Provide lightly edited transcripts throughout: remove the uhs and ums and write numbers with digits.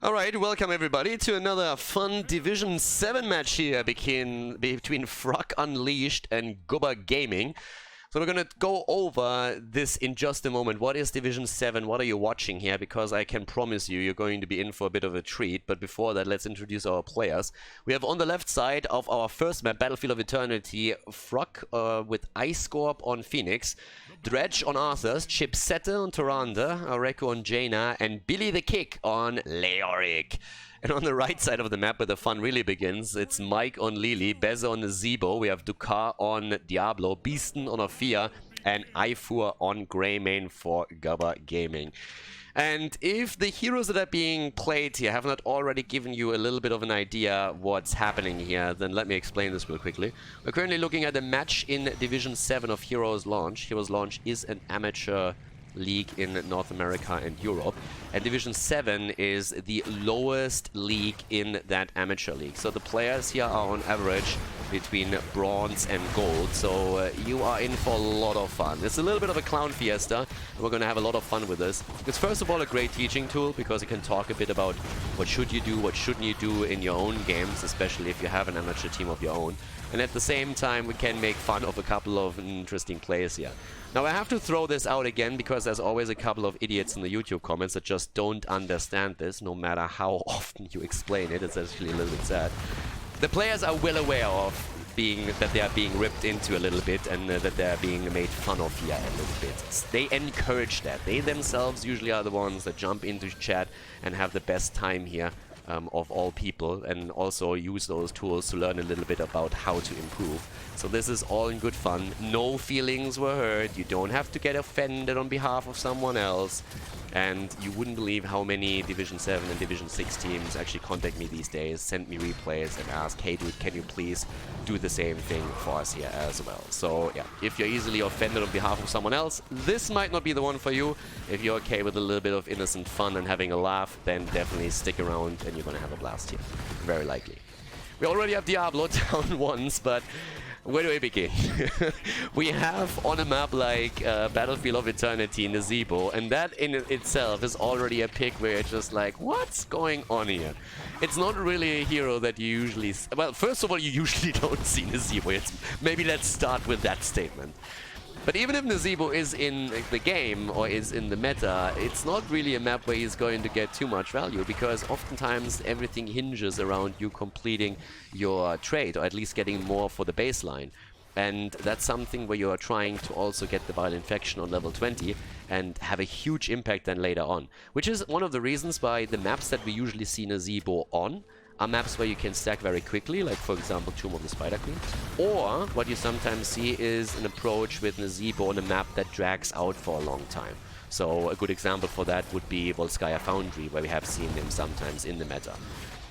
Alright, welcome everybody to another fun Division 7 match here between Frog Unleashed and Gubba Gaming. So we're gonna go over this in just a moment. What is Division 7? What are you watching here? Because I can promise you, you're going to be in for a bit of a treat. But before that, let's introduce our players. We have on the left side of our first map, Battlefield of Eternity, Frog with Ice Scorp on Phoenix, Dredge on Arthurs, Chipsetta on Tyrande, Areku on Jaina, and Billy the Kick on Leoric. And on the right side of the map where the fun really begins, it's Mike on Lily, Beza on Zebo, we have Dukar on Diablo, Beaston on Ophia, and Ifur on Greymane for Gubba Gaming. And if the heroes that are being played here have not already given you a little bit of an idea what's happening here, then let me explain this real quickly. We're currently looking at a match in Division 7 of Heroes Launch. Heroes Launch is an amateur league in North America and Europe, and Division 7 is the lowest league in that amateur league. So the players here are on average between bronze and gold, so you are in for a lot of fun. It's a little bit of a clown fiesta, and we're going to have a lot of fun with this. It's first of all a great teaching tool, because you can talk a bit about what should you do, what shouldn't you do in your own games, especially if you have an amateur team of your own. And at the same time, we can make fun of a couple of interesting plays here. Now I have to throw this out again, because there's always a couple of idiots in the YouTube comments that just don't understand this, no matter how often you explain it. It's actually a little bit sad. The players are well aware of that they are being ripped into a little bit, and that they are being made fun of here a little bit. They encourage that. They themselves usually are the ones that jump into chat and have the best time here. Of all people, and also use those tools to learn a little bit about how to improve. So this is all in good fun. No feelings were hurt. You don't have to get offended on behalf of someone else. And you wouldn't believe how many Division 7 and Division 6 teams actually contact me these days, send me replays and ask, hey dude, can you please do the same thing for us here as well. So yeah, if you're easily offended on behalf of someone else, this might not be the one for you. If you're okay with a little bit of innocent fun and having a laugh, then definitely stick around and you're gonna have a blast here. Very likely. We already have Diablo down once, but where do we begin? We have on a map like Battlefield of Eternity, Nazebo, and that in itself is already a pick where it's just like, what's going on here? It's not really a hero that you usually... Well, first of all, you usually don't see Nazebo. Maybe let's start with that statement. But even if Nazebo is in the game, or is in the meta, it's not really a map where he's going to get too much value, because oftentimes everything hinges around you completing your trade, or at least getting more for the baseline. And that's something where you are trying to also get the Vile Infection on level 20 and have a huge impact then later on. Which is one of the reasons why the maps that we usually see Nazebo on are maps where you can stack very quickly, like for example Tomb of the Spider Queen. Or what you sometimes see is an approach with Nazebo on a map that drags out for a long time. So a good example for that would be Volskaya Foundry, where we have seen him sometimes in the meta.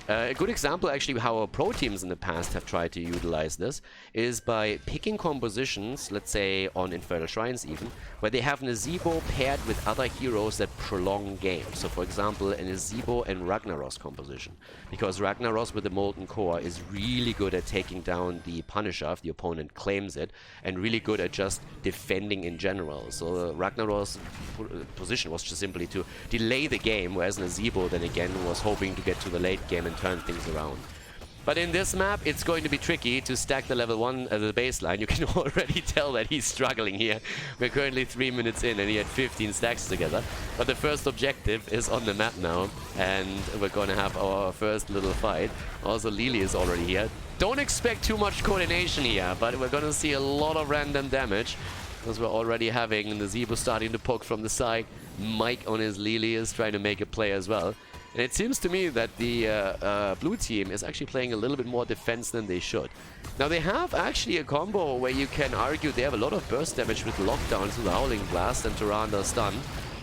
A good example actually how our pro teams in the past have tried to utilize this is by picking compositions, let's say on Infernal Shrines even, where they have Nazebo paired with other heroes that prolong games. So for example a Nazebo and Ragnaros composition, because Ragnaros with the Molten Core is really good at taking down the Punisher if the opponent claims it, and really good at just defending in general. So Ragnaros' position was just simply to delay the game, whereas Nazebo then again was hoping to get to the late game and turn things around. But in this map, it's going to be tricky to stack the level 1 the baseline. You can already tell that he's struggling here. We're currently 3 minutes in and he had 15 stacks together. But the first objective is on the map now, and we're going to have our first little fight. Also, Lily is already here. Don't expect too much coordination here, but we're going to see a lot of random damage, because we're already having Nazebo starting to poke from the side. Mike on his Lily is trying to make a play as well. And it seems to me that the blue team is actually playing a little bit more defense than they should. Now they have actually a combo where you can argue they have a lot of burst damage with lockdown through the Howling Blast and Tyrande stun.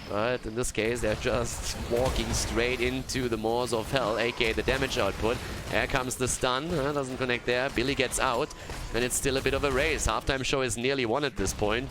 But in this case they're just walking straight into the Maws of Hell, aka the damage output. Here comes the stun, doesn't connect there, Billy gets out, and it's still a bit of a race. Halftime show is nearly won at this point.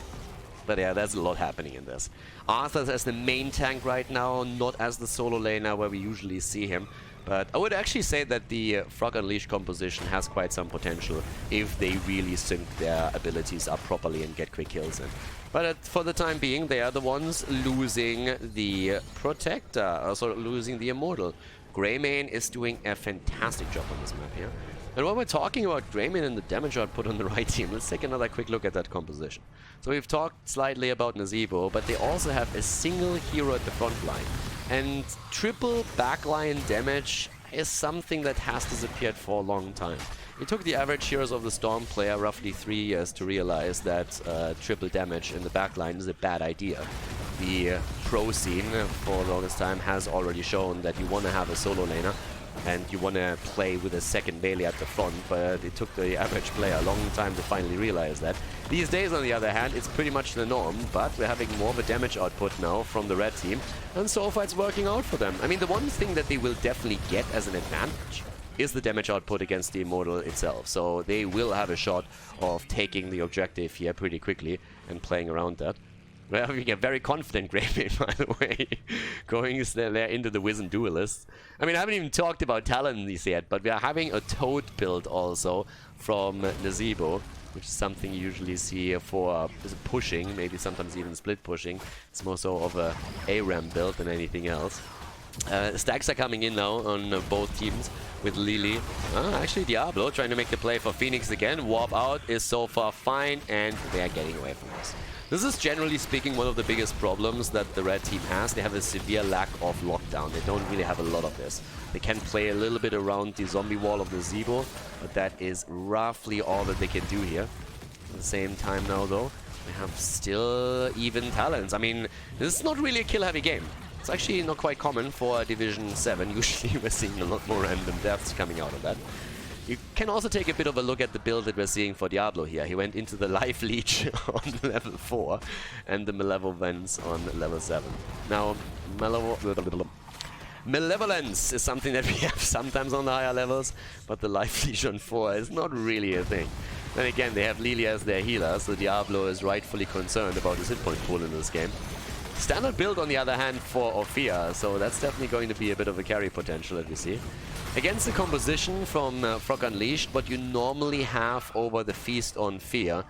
But yeah, there's a lot happening in this. Arthur as the main tank right now, not as the solo laner where we usually see him. But I would actually say that the Frog Unleashed composition has quite some potential if they really sync their abilities up properly and get quick kills in. But for the time being, they are the ones losing the Protector, also losing the Immortal. Greymane is doing a fantastic job on this map here. And while we're talking about Greymane and the damage output on the right team, let's take another quick look at that composition. So we've talked slightly about Nazeebo, but they also have a single hero at the front line. And triple backline damage is something that has disappeared for a long time. It took the average Heroes of the Storm player roughly 3 years to realize that triple damage in the backline is a bad idea. The pro scene for the longest time has already shown that you want to have a solo laner and you want to play with a second melee at the front, but it took the average player a long time to finally realize that. These days, on the other hand, it's pretty much the norm, but we're having more of a damage output now from the red team, and so far it's working out for them. I mean, the one thing that they will definitely get as an advantage is the damage output against the Immortal itself, so they will have a shot of taking the objective here pretty quickly and playing around that. We're having a very confident Greymane, by the way, going there into the Wizened Duelists. I mean, I haven't even talked about talents yet, but we are having a Toad build also from Nazeebo, which is something you usually see for pushing, maybe sometimes even split pushing. It's more so of a ARAM build than anything else. Stacks are coming in now on both teams with Lily. Actually, Diablo trying to make the play for Phoenix again. Warp out is so far fine, and they are getting away from us. This is generally speaking one of the biggest problems that the red team has. They have a severe lack of lockdown. They don't really have a lot of this. They can play a little bit around the zombie wall of the Nazeebo, but that is roughly all that they can do here. At the same time now, though, they have still even talents. I mean, this is not really a kill-heavy game. It's actually not quite common for Division 7. Usually we're seeing a lot more random deaths coming out of that. You can also take a bit of a look at the build that we're seeing for Diablo here. He went into the Life Leech on level 4 and the Malevolence on level 7. Now, Malevolence is something that we have sometimes on the higher levels, but the Life Leech on 4 is not really a thing. Then again, they have Lily as their healer, so Diablo is rightfully concerned about his hit point pool in this game. Standard build, on the other hand, for Ophia, so that's definitely going to be a bit of a carry potential that we see. Against the composition from Frog Unleashed, what you normally have over the Feast on Fear,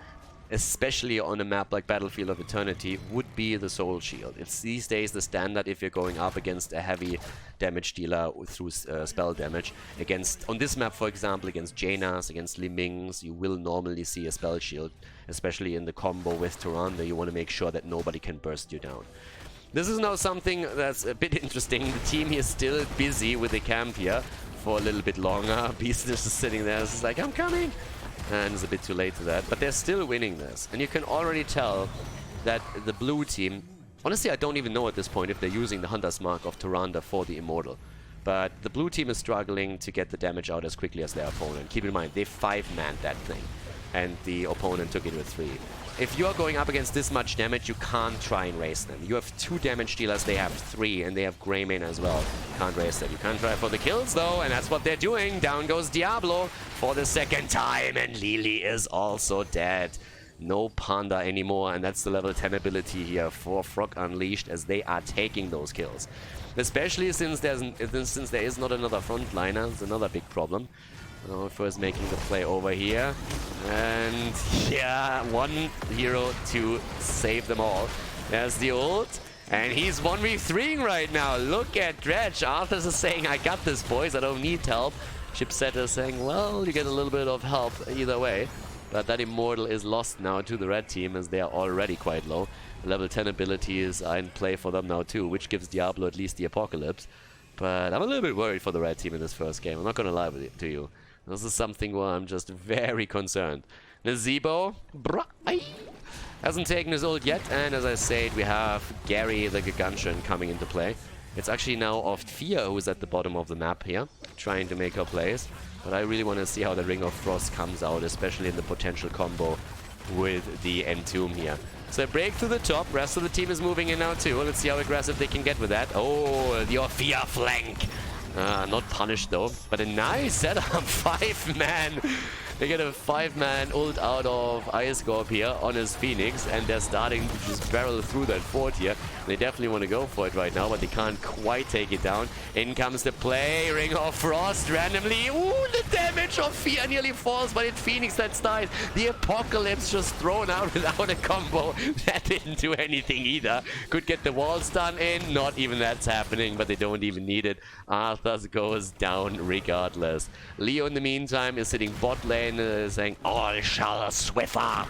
especially on a map like Battlefield of Eternity, would be the Soul Shield. It's these days the standard if you're going up against a heavy damage dealer through spell damage. On this map, for example, against Jaina's, against Li Ming's, you will normally see a spell shield, especially in the combo with Tyrande. You want to make sure that nobody can burst you down. This is now something that's a bit interesting. The team here is still busy with the camp here for a little bit longer. Beast is just sitting there, it's like, I'm coming! And it's a bit too late to that, but they're still winning this. And you can already tell that the blue team, honestly I don't even know at this point if they're using the Hunter's Mark of Tyrande for the Immortal. But the blue team is struggling to get the damage out as quickly as their opponent. Keep in mind, they 5-manned that thing, and the opponent took it with 3. If you are going up against this much damage, you can't try and race them. You have 2 damage dealers, they have 3, and they have Greymane as well. You can't race them. You can't try for the kills though, and that's what they're doing. Down goes Diablo for the second time, and Lily is also dead. No Panda anymore, and that's the level 10 ability here for Frog Unleashed as they are taking those kills. Especially since there is not another frontliner, it's another big problem. First making the play over here, and yeah, one hero to save them all. There's the ult, and he's 1v3ing right now. Look at Dredge. Arthas is saying, I got this, boys, I don't need help. Chipset is saying, well, you get a little bit of help either way. But that Immortal is lost now to the red team as they are already quite low. Level 10 abilities are in play for them now too, which gives Diablo at least the Apocalypse. But I'm a little bit worried for the red team in this first game. I'm not gonna lie with it to you. This is something where I'm just very concerned. Nazeebo hasn't taken his ult yet, and as I said, we have Gary the Gargantuan coming into play. It's actually now Ophia who's at the bottom of the map here, trying to make her plays. But I really want to see how the Ring of Frost comes out, especially in the potential combo with the Entomb here. So break through the top, rest of the team is moving in now too. Let's see how aggressive they can get with that. Oh, the Ophia flank! Not punished though, but a nice setup, 5-man. They get a 5-man ult out of Ice Gorb here on his Phoenix, and they're starting to just barrel through that fort here. They definitely want to go for it right now, but they can't quite take it down. In comes the play, Ring of Frost randomly. Ooh, the damage of Fear nearly falls, but it's Phoenix that dies. The Apocalypse just thrown out without a combo. That didn't do anything either. Could get the wall stun in, not even that's happening, but they don't even need it. Arthas goes down regardless. Leo in the meantime is sitting bot lane, saying, all shall swiffer.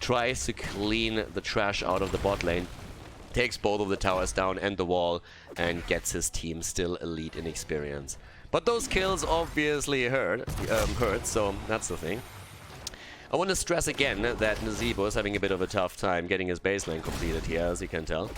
Tries to clean the trash out of the bot lane. Takes both of the towers down and the wall, and gets his team still elite in experience. But those kills obviously hurt, so that's the thing. I want to stress again that Nazeebo is having a bit of a tough time getting his baseline completed here, as you can tell.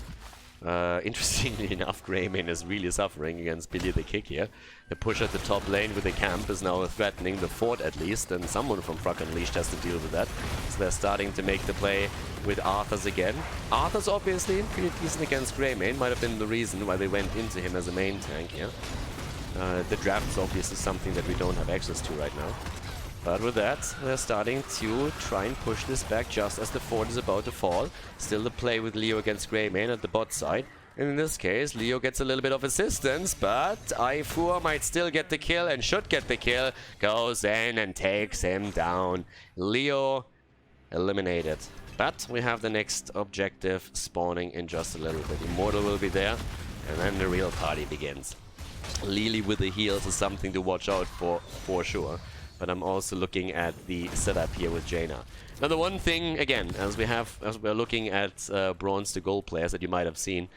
Interestingly enough, Greymane is really suffering against Billy the Kick here. The push at the top lane with the camp is now threatening the fort at least, and someone from Frog Unleashed has to deal with that. So they're starting to make the play with Arthas again. Arthas obviously pretty decent against Greymane, might have been the reason why they went into him as a main tank here. The draft is obviously something that we don't have access to right now. But with that, they're starting to try and push this back just as the fort is about to fall. Still the play with Leo against Greymane at the bot side. And in this case, Leo gets a little bit of assistance, but Aifur might still get the kill and should get the kill. Goes in and takes him down. Leo eliminated. But we have the next objective spawning in just a little bit. Immortal will be there, and then the real party begins. Lily with the heals is something to watch out for sure. But I'm also looking at the setup here with Jaina. Now the one thing, again, as we're looking at bronze to gold players that you might have seen,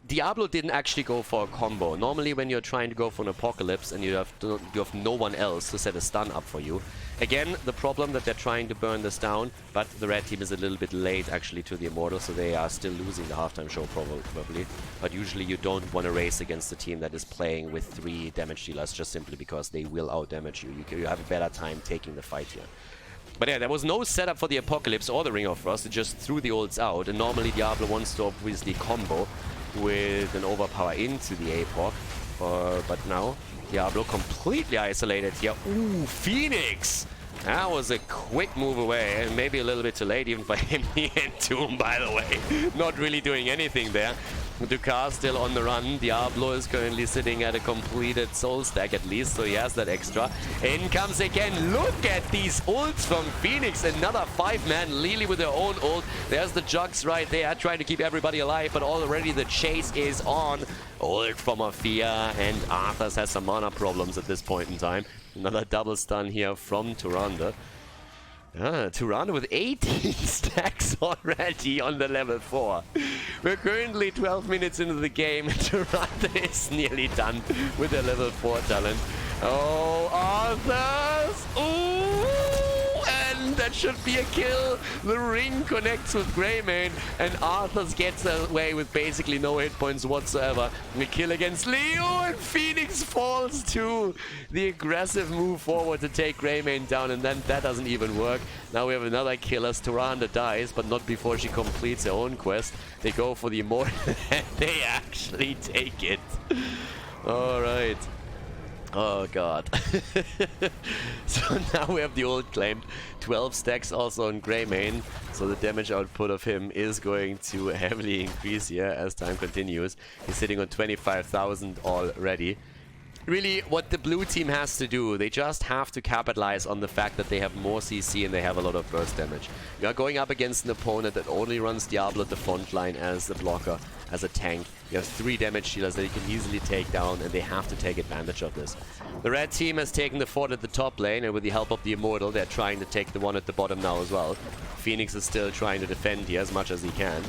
Diablo didn't actually go for a combo. Normally when you're trying to go for an Apocalypse and you have no one else to set a stun up for you. Again, the problem that they're trying to burn this down, but the red team is a little bit late actually to the Immortal, so they are still losing the halftime show probably. But usually you don't want to race against a team that is playing with 3 damage dealers just simply because they will out-damage you. You have a better time taking the fight here. But yeah, there was no setup for the Apocalypse or the Ring of Frost. It just threw the ults out, and normally Diablo wants to obviously combo with an overpower into the APOC. But now Diablo completely isolated here. Ooh, Phoenix! That was a quick move away, and maybe a little bit too late even for him and Tomb, by the way. Not really doing anything there. Dukas still on the run. Diablo is currently sitting at a completed soul stack at least, so he has that extra. In comes again. Look at these ults from Phoenix. Another 5-man Lily with her own ult. There's the Jugs right there trying to keep everybody alive, but already the chase is on. Ult from Afia, and Arthas has some mana problems at this point in time. Another double stun here from Tyrande. Tyrande with 18 stacks already on the level 4. We're currently 12 minutes into the game. Tyrande is nearly done with the level 4 talent. Oh, Arthas! Ooh! And that should be a kill. The ring connects with Greymane, and Arthas gets away with basically no hit points whatsoever. The kill against Leo, and Phoenix falls too. The aggressive move forward to take Greymane down, and then that doesn't even work. Now we have another kill as Tyrande dies, but not before she completes her own quest. They go for the Immortal, and they actually take it. Alright. Oh god. So now we have the ult claimed. 12 stacks also on Greymane, so the damage output of him is going to heavily increase here as time continues. He's sitting on 25,000 already. Really, what the blue team has to do, they just have to capitalize on the fact that they have more CC and they have a lot of burst damage. You are going up against an opponent that only runs Diablo at the front line as a blocker, as a tank. You have 3 damage dealers that you can easily take down, and they have to take advantage of this. The red team has taken the fort at the top lane, and with the help of the Immortal, they're trying to take the one at the bottom now as well. Phoenix is still trying to defend here as much as he can.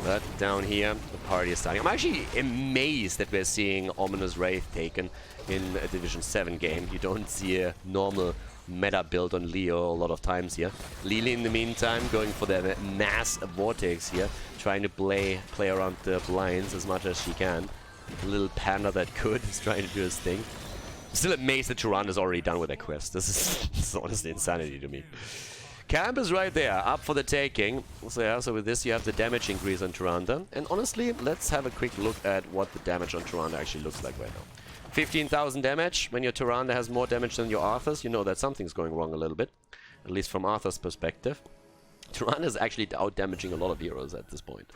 But down here, the party is starting. I'm actually amazed that we're seeing Ominous Wraith taken in a Division 7 game. You don't see a normal meta build on Leo a lot of times here. Lily in the meantime going for the mass vortex here, trying to play around the blinds as much as she can. The little panda that could is trying to do his thing. I'm still amazed that Tyrande is already done with that quest. This is honestly insanity to me. Camp is right there, up for the taking. So yeah, so with this you have the damage increase on Tyrande. And honestly, let's have a quick look at what the damage on Tyrande actually looks like right now. 15,000 damage. When your Tyrande has more damage than your Arthas, you know that something's going wrong a little bit. At least from Arthas' perspective. Tyrande is actually out-damaging a lot of heroes at this point.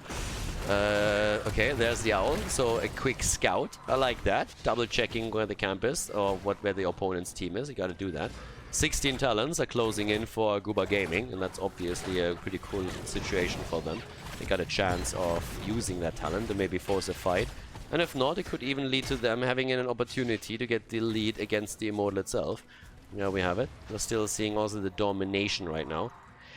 Okay, there's the owl. So a quick scout. I like that. Double checking where the camp is or where the opponent's team is. You gotta do that. 16 talents are closing in for Guba Gaming, and that's obviously a pretty cool situation for them. They got a chance of using that talent and maybe force a fight. And if not, it could even lead to them having an opportunity to get the lead against the Immortal itself. Yeah, we have it. We're still seeing also the domination right now.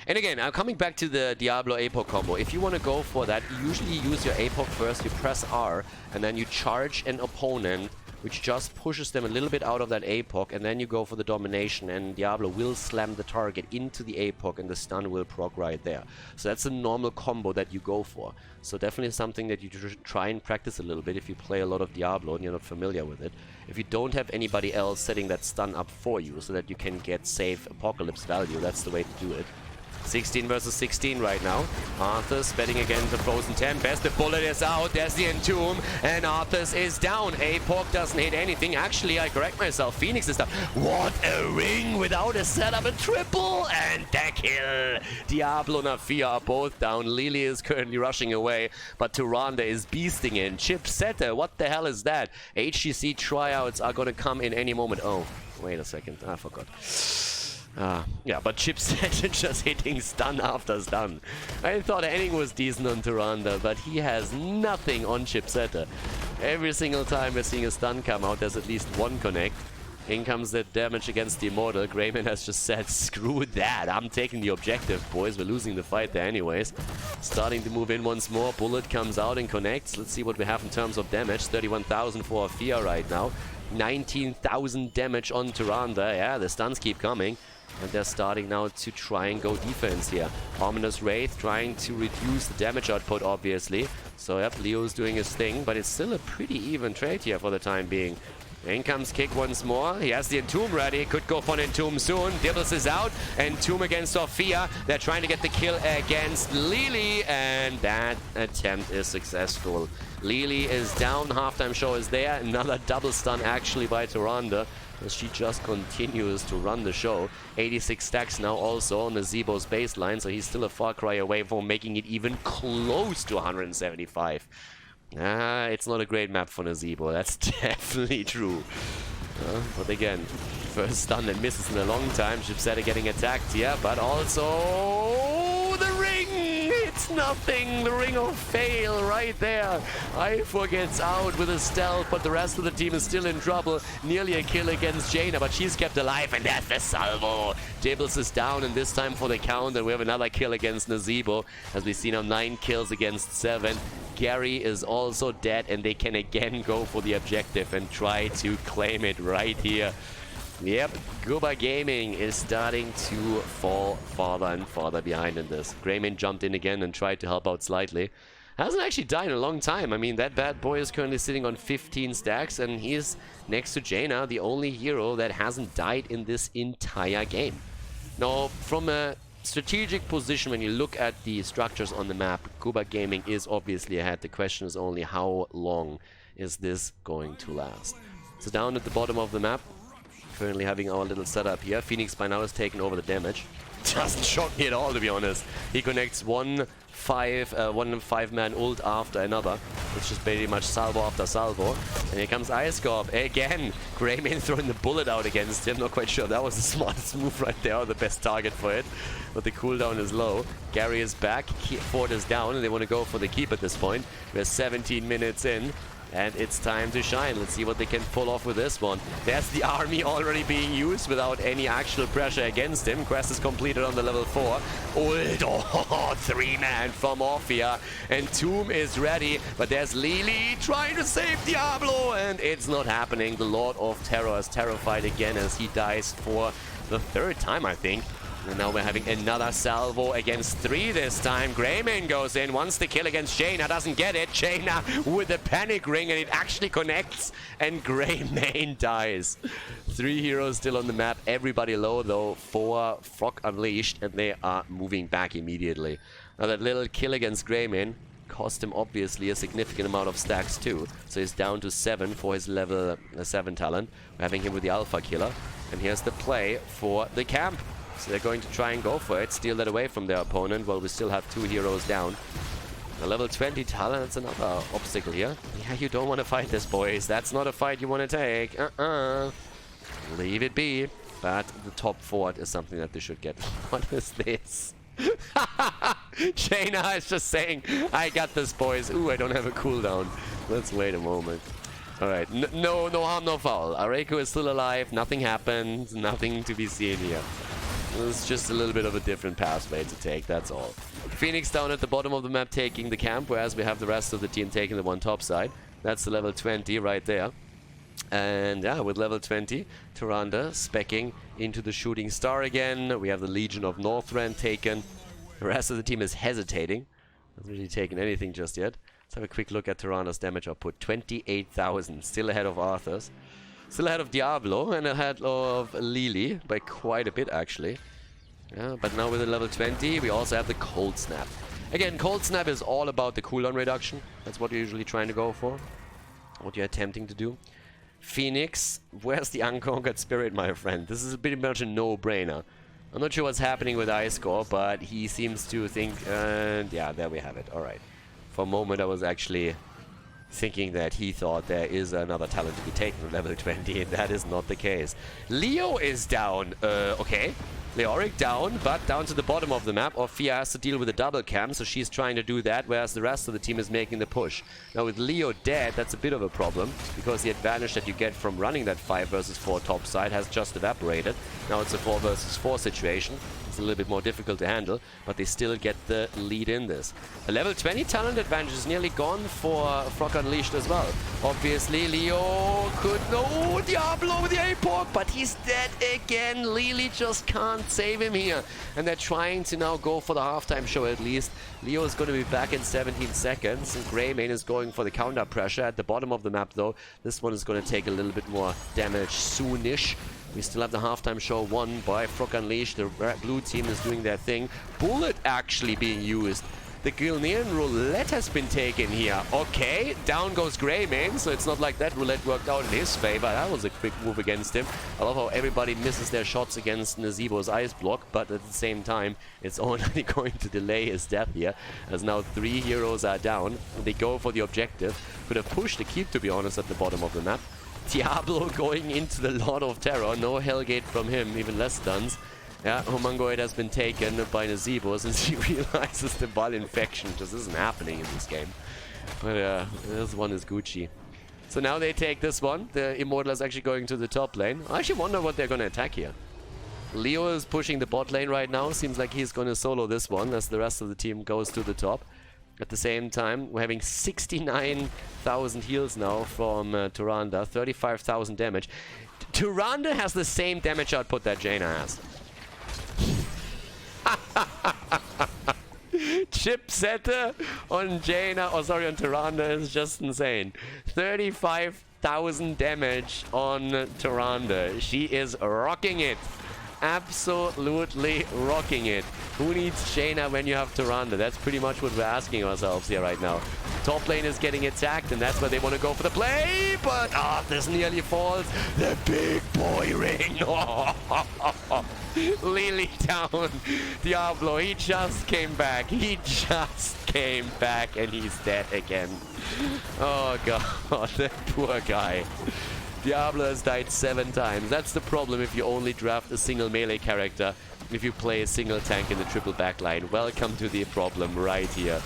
And again, I'm coming back to the Diablo APOC combo. If you want to go for that, you usually use your APOC first, you press R, and then you charge an opponent, which just pushes them a little bit out of that APOC, and then you go for the domination, and Diablo will slam the target into the APOC, and the stun will proc right there. So that's a normal combo that you go for. So definitely something that you try and practice a little bit if you play a lot of Diablo and you're not familiar with it. If you don't have anybody else setting that stun up for you so that you can get safe Apocalypse value, that's the way to do it. 16 versus 16 right now. Arthas betting against the Frozen Tempest. The bullet is out. There's the Entomb. And Arthas is down. APOC doesn't hit anything. Actually, I correct myself. Phoenix is down. What a ring without a setup. A triple and the kill. Diablo and Afia are both down. Lily is currently rushing away. But Tyrande is beasting in. Chip Setter. What the hell is that? HGC tryouts are going to come in any moment. Oh, wait a second. I forgot. Yeah, but Chipset just hitting stun after stun. I thought Henning was decent on Tyrande, but he has nothing on Chipset. Every single time we're seeing a stun come out, there's at least one connect. In comes the damage against the Immortal. Greyman has just said, screw that, I'm taking the objective, boys. We're losing the fight there anyways. Starting to move in once more. Bullet comes out and connects. Let's see what we have in terms of damage. 31,000 for Afia right now. 19,000 damage on Tyrande. Yeah, the stuns keep coming. And they're starting now to try and go defense here. Ominous Wraith trying to reduce the damage output, obviously. So, yep, Leo's doing his thing, but it's still a pretty even trade here for the time being. In comes Kick once more. He has the Entomb ready. Could go for an Entomb soon. Dibbles is out. Entomb against Sophia. They're trying to get the kill against Lily, and that attempt is successful. Lily is down. Halftime show is there. Another double stun actually by Tyrande, as she just continues to run the show. 86 stacks now also on the Zebo's baseline, so he's still a far cry away from making it even close to 175. It's not a great map for Nazebo, that's definitely true. But again, first stun that misses in a long time. Chipsetta getting attacked here, but also the ring! It's nothing! The ring of fail right there. Ifor gets out with a stealth, but the rest of the team is still in trouble. Nearly a kill against Jaina, but she's kept alive, and that's the salvo. Dibbles is down, and this time for the count, and we have another kill against Nazebo, as we see now 9 kills against 7. Gary is also dead, and they can again go for the objective and try to claim it right here. Yep, Guba Gaming is starting to fall farther and farther behind in this. Greyman jumped in again and tried to help out slightly. Hasn't actually died in a long time. I mean, that bad boy is currently sitting on 15 stacks, and he's next to Jaina, the only hero that hasn't died in this entire game. Now, from a strategic position, when you look at the structures on the map, Guba Gaming is obviously ahead. The question is only how long is this going to last. So down at the bottom of the map, currently having our little setup here. Phoenix by now has taken over the damage. Doesn't shock me at all, to be honest. He connects one 5-man ult after another. It's just pretty much salvo after salvo. And here comes Ice Corp again. Greyman throwing the bullet out against him. Not quite sure that was the smartest move right there, or the best target for it. But the cooldown is low. Gary is back. Ford is down, and they want to go for the keep at this point. We're 17 minutes in. And it's time to shine. Let's see what they can pull off with this one. There's the army already being used without any actual pressure against him. Quest is completed on the level 4. Ult, oh, 3-man from Orphea. And Tomb is ready, but there's Lily trying to save Diablo, and it's not happening. The Lord of Terror is terrified again as he dies for the 3rd time, I think. And now we're having another salvo against 3 this time. Greyman goes in, wants the kill against Jaina, doesn't get it. Jaina with a panic ring, and it actually connects, and Greyman dies. 3 heroes still on the map, everybody low though for Frog Unleashed, and they are moving back immediately. Now that little kill against Greyman cost him obviously a significant amount of stacks too. So he's down to 7 for his level 7 talent. We're having him with the Alpha Killer. And here's the play for the camp. So they're going to try and go for it, steal that away from their opponent while we still have 2 heroes down. The level 20 talent, that's another obstacle here. Yeah, you don't want to fight this, boys. That's not a fight you want to take. Leave it be. But the top fort is something that they should get. What is this? Jaina is just saying, I got this, boys. Ooh, I don't have a cooldown. Let's wait a moment. Alright, no harm, no foul. Areku is still alive. Nothing happened. Nothing to be seen here. It's just a little bit of a different pathway to take, that's all. Phoenix down at the bottom of the map taking the camp, whereas we have the rest of the team taking the one top side. That's the level 20 right there. And yeah, with level 20, Tyrande speccing into the shooting star again. We have the Legion of Northrend taken. The rest of the team is hesitating. Hasn't really taken anything just yet. Let's have a quick look at Tyrande's damage output. 28,000, still ahead of Arthur's. Still ahead of Diablo and ahead of Lily by quite a bit actually. Yeah, but now with the level 20 we also have the Cold Snap. Again, Cold Snap is all about the cooldown reduction. That's what you're usually trying to go for. What you're attempting to do. Phoenix, where's the Unconquered Spirit, my friend? This is pretty much a no-brainer. I'm not sure what's happening with Icecore, but he seems to think... yeah, there we have it. Alright. For a moment I was actually thinking that he thought there is another talent to be taken at level 20. That is not the case. Leo is down. Okay. Leoric down, but down to the bottom of the map. Orphea has to deal with a double camp, so she's trying to do that, whereas the rest of the team is making the push. Now with Leo dead, that's a bit of a problem, because the advantage that you get from running that 5 versus 4 top side has just evaporated. Now it's a 4 versus 4 situation. It's a little bit more difficult to handle, but they still get the lead in this. A level 20 talent advantage is nearly gone for Frog Unleashed as well. Obviously, Leo could... No, Diablo with the APOC, but he's dead again. Lily just can't save him here. And they're trying to now go for the halftime show at least. Leo is going to be back in 17 seconds. And Greymane is going for the counter pressure at the bottom of the map, though. This one is going to take a little bit more damage soonish. We still have the halftime show won by Frog Unleashed. The blue team is doing their thing. Bullet actually being used. The Gilnean roulette has been taken here. Okay, down goes Greymane, so it's not like that roulette worked out in his favor. That was a quick move against him. I love how everybody misses their shots against Nazebo's ice block, but at the same time, it's only going to delay his death here, as now 3 heroes are down. They go for the objective. Could have pushed the keep, to be honest, at the bottom of the map. Diablo going into the Lord of Terror. No Hellgate from him, even less stuns. Yeah, Homungoid has been taken by Nazebo since he realizes the ball infection just isn't happening in this game. But this one is Gucci. So now they take this one. The Immortal is actually going to the top lane. I actually wonder what they're going to attack here. Leo is pushing the bot lane right now. Seems like he's going to solo this one as the rest of the team goes to the top. At the same time, we're having 69,000 heals now from Tyrande, 35,000 damage. Tyrande has the same damage output that Jaina has. Chipsette on Jaina, oh sorry, on Tyrande is just insane. 35,000 damage on Tyrande. She is rocking it. Absolutely rocking it. Who needs Jaina when you have Tyrande? That's pretty much what we're asking ourselves here right now. Top lane is getting attacked, and that's where they want to go for the play, but this nearly falls. The big boy ring. Lily down. Diablo, he just came back. He just came back, and he's dead again. Oh god, that poor guy. Diablo has died 7 times. That's the problem if you only draft a single melee character, if you play a single tank in the triple backline. Welcome to the problem right here.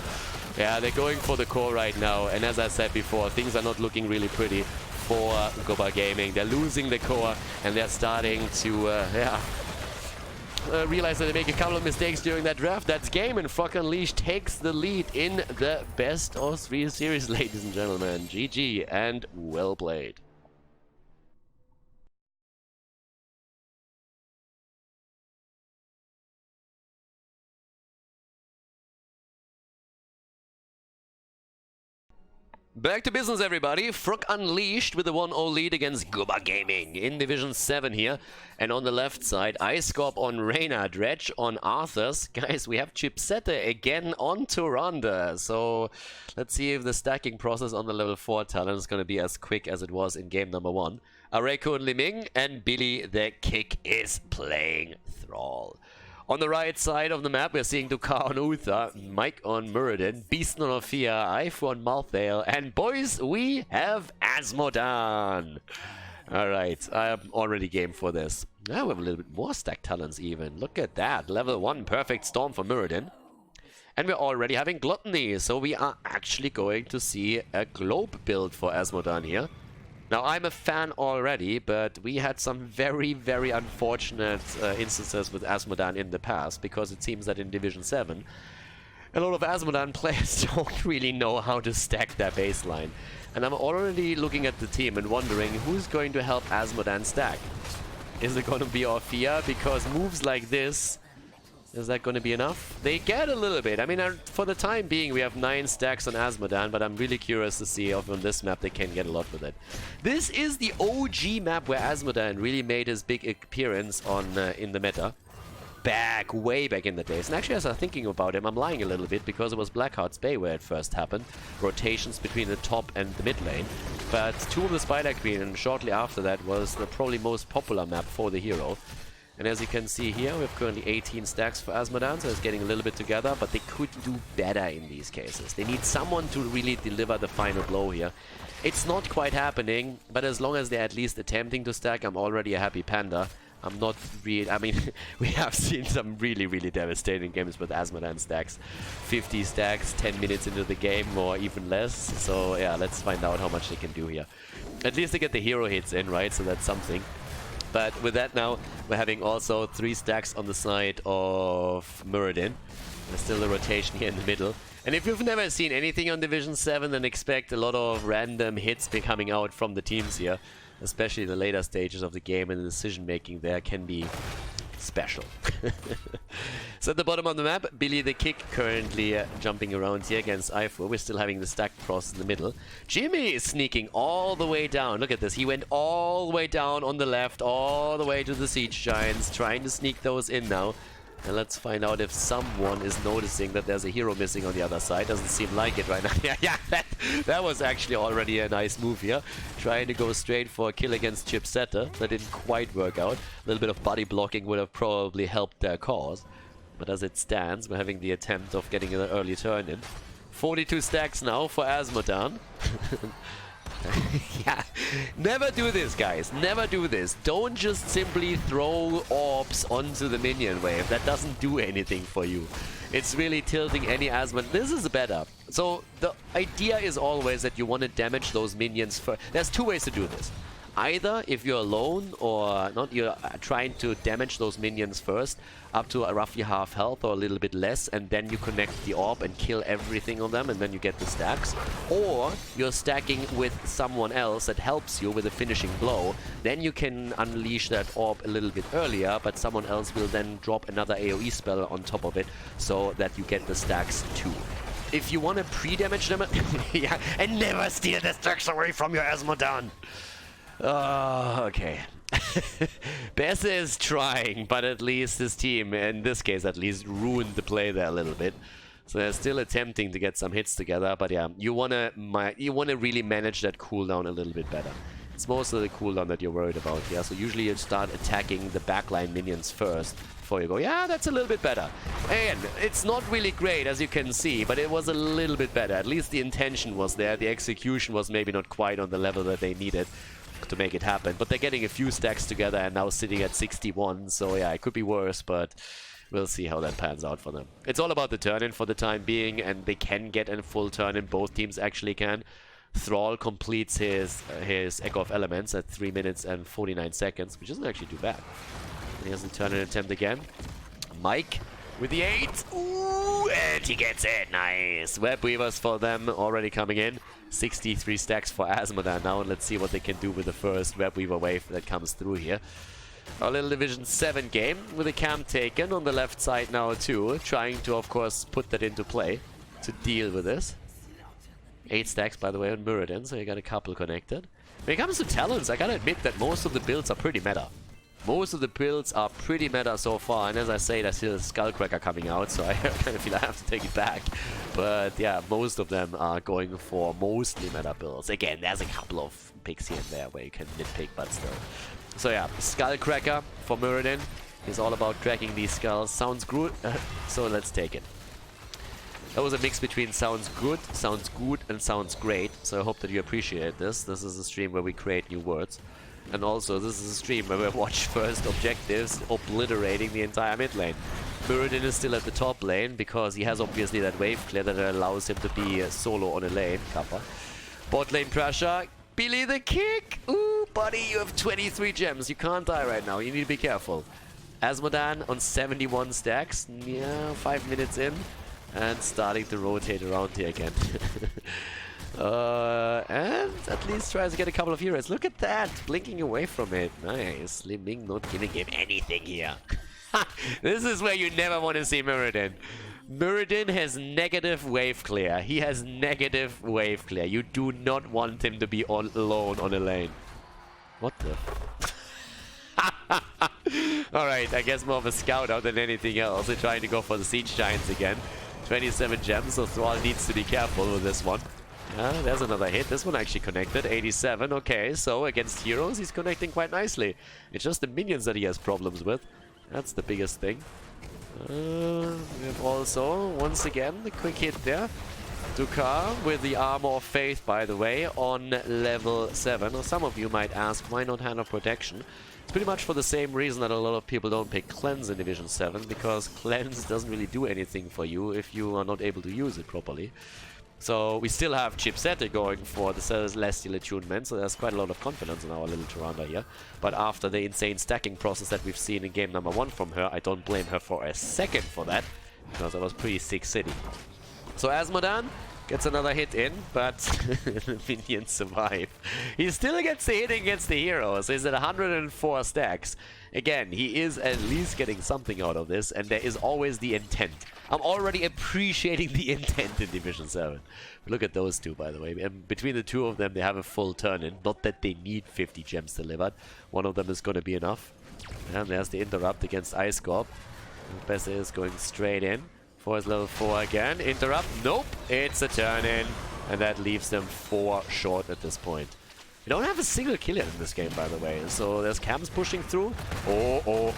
Yeah, they're going for the core right now, and as I said before, things are not looking really pretty for Goba Gaming. They're losing the core, and they're starting to, realize that they make a couple of mistakes during that draft. That's game, and Frog Unleashed takes the lead in the best of 3 series, ladies and gentlemen. GG, and well played. Back to business, everybody. Frog Unleashed with a 1-0 lead against Goba Gaming in Division 7 here. And on the left side, Icecorp on Reyna, Dredge on Arthurs. Guys, we have Chipsette again on Tyrande. So let's see if the stacking process on the level 4 talent is going to be as quick as it was in game number 1. Areku and Liming, and Billy the Kick is playing Thrall. On the right side of the map, we're seeing Dukar on Uther, Mike on Muradin, Beast on Ophia, Ifu on Malthael, and boys, we have Asmodan. Alright, I am already game for this. Now we have a little bit more stack talents even. Look at that. Level 1 perfect storm for Muradin. And we're already having Gluttony, so we are actually going to see a globe build for Asmodan here. Now, I'm a fan already, but we had some very, very unfortunate instances with Asmodan in the past, because it seems that in Division 7, a lot of Asmodan players don't really know how to stack their baseline. And I'm already looking at the team and wondering who's going to help Asmodan stack. Is it going to be Orphea? Because moves like this, is that going to be enough? They get a little bit. I mean, for the time being, we have 9 stacks on Asmodan, but I'm really curious to see if on this map they can get a lot with it. This is the OG map where Asmodan really made his big appearance on in the meta. Way back in the days. And actually, as I'm thinking about him, I'm lying a little bit because it was Blackheart's Bay where it first happened. Rotations between the top and the mid lane. But Tomb of the Spider Queen, and shortly after that, was the probably most popular map for the hero. And as you can see here, we have currently 18 stacks for Asmodan, so it's getting a little bit together, but they could do better in these cases. They need someone to really deliver the final blow here. It's not quite happening, but as long as they're at least attempting to stack, I'm already a happy panda. I'm not really... I mean, we have seen some really, really devastating games with Asmodan stacks. 50 stacks, 10 minutes into the game, or even less. So, yeah, let's find out how much they can do here. At least they get the hero hits in, right? So that's something. But with that now, we're having also 3 stacks on the side of Muradin. There's still a rotation here in the middle. And if you've never seen anything on Division 7, then expect a lot of random hits coming out from the teams here. Especially the later stages of the game, and the decision making there can be special. So at the bottom of the map, Billy the Kick currently jumping around here against Ifu. We're still having the stack cross in the middle. Jimmy is sneaking all the way down. Look at this. He went all the way down on the left, all the way to the Siege Giants, trying to sneak those in now. And let's find out if someone is noticing that there's a hero missing on the other side. Doesn't seem like it right now. Yeah, that was actually already a nice move here. Trying to go straight for a kill against Chipsetta. That didn't quite work out. A little bit of body blocking would have probably helped their cause. But as it stands, we're having the attempt of getting an early turn in. 42 stacks now for Asmodan. Yeah, never do this, guys. Never do this. Don't just simply throw orbs onto the minion wave. That doesn't do anything for you. It's really tilting any Asmodan. This is better. So the idea is always that you want to damage those minions first. There's 2 ways to do this. Either if you're alone or not, you're trying to damage those minions first up to roughly half health or a little bit less, and then you connect the orb and kill everything on them, and then you get the stacks. Or you're stacking with someone else that helps you with a finishing blow. Then you can unleash that orb a little bit earlier, but someone else will then drop another AoE spell on top of it so that you get the stacks too. If you want to pre-damage them, yeah, and never steal the stacks away from your Asmodan. Oh, okay. Besse is trying, but at least his team, in this case at least, ruined the play there a little bit. So they're still attempting to get some hits together, but yeah, you wanna really manage that cooldown a little bit better. It's mostly the cooldown that you're worried about, yeah. So usually you start attacking the backline minions first before you go, yeah, that's a little bit better. And it's not really great, as you can see, but it was a little bit better. At least the intention was there. The execution was maybe not quite on the level that they needed to make it happen, but they're getting a few stacks together and now sitting at 61, so yeah, it could be worse, but we'll see how that pans out for them. It's all about the turn-in for the time being, and they can get a full turn-in. Both teams actually can. Thrall completes his Echo of Elements at 3 minutes and 49 seconds, which isn't actually too bad. He has the turn-in attempt again. Mike with the 8. Ooh, and he gets it. Nice. Web Weavers for them already coming in. 63 stacks for Asmodan now, and let's see what they can do with the first Web Weaver wave that comes through here. Our little Division 7 game with a camp taken on the left side now too, trying to of course put that into play to deal with this. 8 stacks by the way on Muradin, so you got a couple connected. When it comes to talents, I gotta admit that most of the builds are pretty meta. Most of the builds are pretty meta so far, and as I say, there's still a Skullcracker coming out, so I kind of feel I have to take it back. But yeah, most of them are going for mostly meta builds. Again, there's a couple of picks here and there where you can nitpick, but still. So yeah, Skullcracker for Muradin. He's all about cracking these skulls. Sounds good, so let's take it. That was a mix between sounds good, and sounds great. So I hope that you appreciate this. This is a stream where we create new words. And also, this is a stream where we watch first objectives obliterating the entire mid lane. Muradin is still at the top lane because he has obviously that wave clear that allows him to be solo on a lane. Kappa. Bot lane pressure. Billy the kick! Ooh, buddy, you have 23 gems. You can't die right now. You need to be careful. Asmodan on 71 stacks. Yeah, 5 minutes in. And starting to rotate around here again. And at least tries to get a couple of heroes. Look at that! Blinking away from it. Nice. Li Ming not giving him anything here. This is where you never want to see Muradin. Muradin has negative wave clear. He has negative wave clear. You do not want him to be alone on a lane. What the? Alright, I guess more of a scout out than anything else. They're trying to go for the Siege Giants again. 27 gems, so Thrall needs to be careful with this one. There's another hit. This one actually connected. 87. Okay, so against heroes, he's connecting quite nicely. It's just the minions that he has problems with. That's the biggest thing. We have also, once again, the quick hit there. Dukar with the Armor of Faith, by the way, on level 7. Now, some of you might ask, why not Hand of Protection? It's pretty much for the same reason that a lot of people don't pick Cleanse in Division 7, because Cleanse doesn't really do anything for you if you are not able to use it properly. So we still have Chipsetta going for the Celestial Attunement, so there's quite a lot of confidence in our little Tyrande here. But after the insane stacking process that we've seen in game number 1 from her, I don't blame her for a second for that, because that was pretty sick city. So Asmodan gets another hit in, but the minions survive. He still gets the hit against the heroes. He's at 104 stacks. Again, he is at least getting something out of this, and there is always the intent. I'm already appreciating the intent in Division 7. Look at those two, by the way. And between the two of them, they have a full turn-in. Not that they need 50 gems delivered. One of them is going to be enough. And there's the interrupt against Ice Corp. Bessa is going straight in. For his level 4 again. Interrupt. Nope. It's a turn-in. And that leaves them 4 short at this point. We don't have a single kill in this game, by the way. So there's camps pushing through. Oh,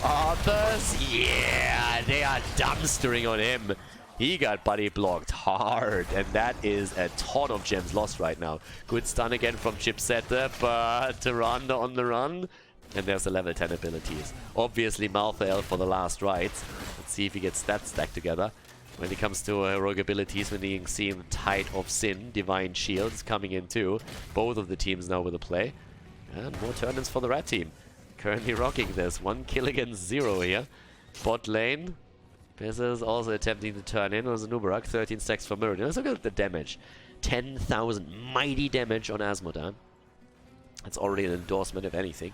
Arthurs. Yeah, they are dumpstering on him. He got body blocked hard. And that is a ton of gems lost right now. Good stun again from Chipsetta, but Tyrande on the run. And there's the level 10 abilities. Obviously, Malthael for the last rites. Let's see if he gets that stacked together. When it comes to heroic abilities, when you see the Tide of Sin, Divine Shield is coming in too. Both of the teams now with a play. And more turn-ins for the red team. Currently rocking this. 1 kill against 0 here. Bot lane. Bessa is also attempting to turn in on Zanubarak. 13 stacks for Muradin. Let's look at the damage. 10,000 mighty damage on Asmodan. That's already an endorsement, if anything.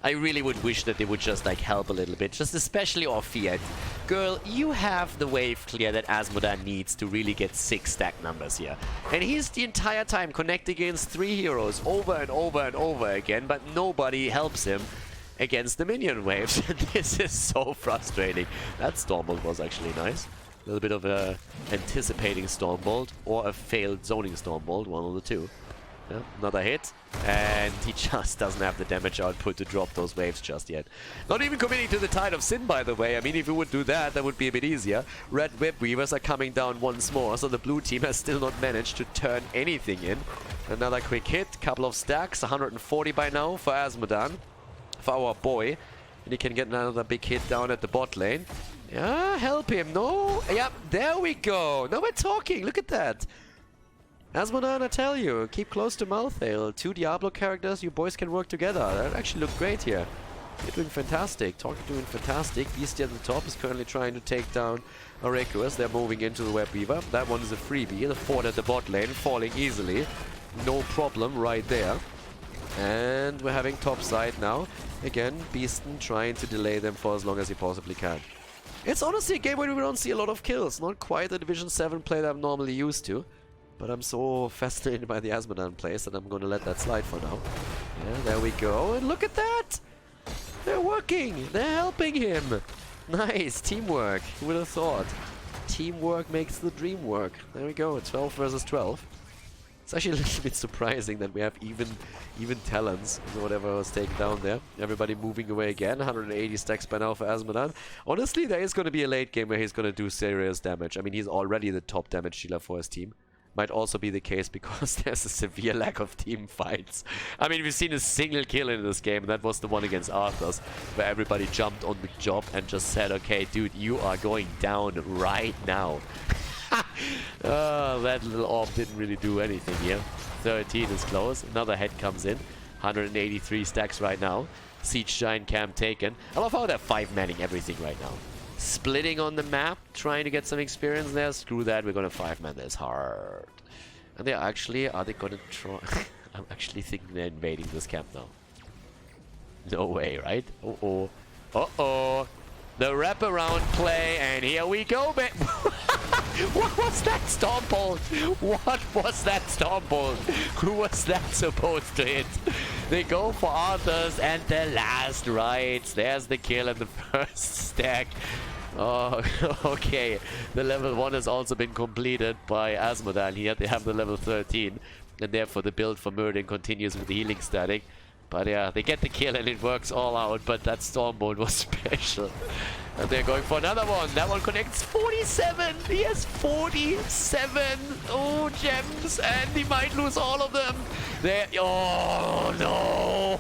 I really would wish that they would just like help a little bit, just especially Orphead. Girl, you have the wave clear that Asmodan needs to really get 6 stack numbers here. And he's the entire time connecting against 3 heroes over and over and over again, but nobody helps him against the minion waves. And this is so frustrating. That Stormbolt was actually nice. A little bit of a anticipating Stormbolt or a failed zoning Stormbolt, one of the two. Yeah, another hit, and he just doesn't have the damage output to drop those waves just yet. Not even committing to the Tide of Sin, by the way. I mean, if we would do that, that would be a bit easier. Red Web Weavers are coming down once more, so the blue team has still not managed to turn anything in. Another quick hit, couple of stacks, 140 by now for Asmodan, for our boy. And he can get another big hit down at the bot lane. Yeah, help him, no? Yeah, there we go. Now we're talking, look at that. Asmodan, I tell you, keep close to Malthael. 2 Diablo characters, you boys can work together. That actually looked great here. You're doing fantastic. Talking doing fantastic. Beastie at the top is currently trying to take down Arekus. They're moving into the Web Weaver. That one is a freebie. The fort at the bot lane, falling easily. No problem right there. And we're having top side now. Again, Beaston trying to delay them for as long as he possibly can. It's honestly a game where we don't see a lot of kills. Not quite the Division 7 play that I'm normally used to. But I'm so fascinated by the Asmodan plays that I'm going to let that slide for now. Yeah, there we go. And look at that! They're working! They're helping him! Nice! Teamwork! Who would have thought? Teamwork makes the dream work. There we go. 12 versus 12. It's actually a little bit surprising that we have even talents, whatever was taken down there. Everybody moving away again. 180 stacks by now for Asmodan. Honestly, there is going to be a late game where he's going to do serious damage. I mean, he's already the top damage dealer for his team. Might also be the case because there's a severe lack of team fights. I mean, we've seen a single kill in this game, and that was the one against Arthur's, where everybody jumped on the job and just said, okay, dude, you are going down right now. That little orb didn't really do anything here. 13 is close. Another head comes in. 183 stacks right now. Siege Giant camp taken. I love how they're 5-manning everything right now. Splitting on the map, trying to get some experience there. Screw that, we're gonna 5-man this hard. And are they gonna try? I'm actually thinking they're invading this camp now. No way, right? Uh-oh. Uh-oh. The wraparound play, and here we go, man. What was that Storm Bolt? What was that Storm Bolt? Who was that supposed to hit? They go for Arthur's and the last rights. There's the kill in the first stack. Oh, okay. The level 1 has also been completed by Asmodan here. They have the level 13. And therefore the build for Murden continues with the healing static. But yeah, they get the kill and it works all out. But that Stormbolt was special. And they're going for another one. That one connects 47. He has 47. Oh, gems. And he might lose all of them. There. Oh, no.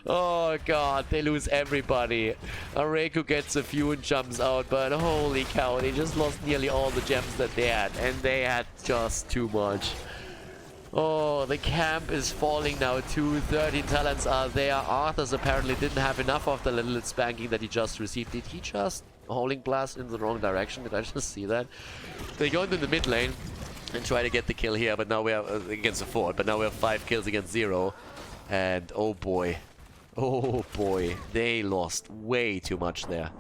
Oh, God. They lose everybody. Areku gets a few and jumps out. But holy cow. They just lost nearly all the gems that they had. And they had just too much. Oh, the camp is falling now too. 13 talents are there. Arthur's apparently didn't have enough of the little spanking that he just received. Did he just holding blast in the wrong direction? Did I just see that? They go into the mid lane and try to get the kill here, but now we are against the fort. But now we have 5 kills against 0. And oh boy, they lost way too much there.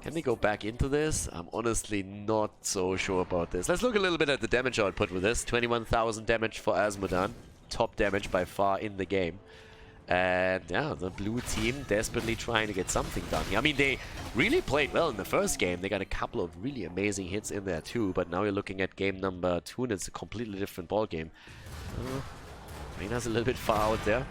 Can they go back into this? I'm honestly not so sure about this. Let's look a little bit at the damage output with this. 21,000 damage for Asmodan. Top damage by far in the game. And yeah, the blue team desperately trying to get something done here. I mean, they really played well in the first game. They got a couple of really amazing hits in there too. But now you're looking at game number 2 and it's a completely different ball game. Reina's a little bit far out there.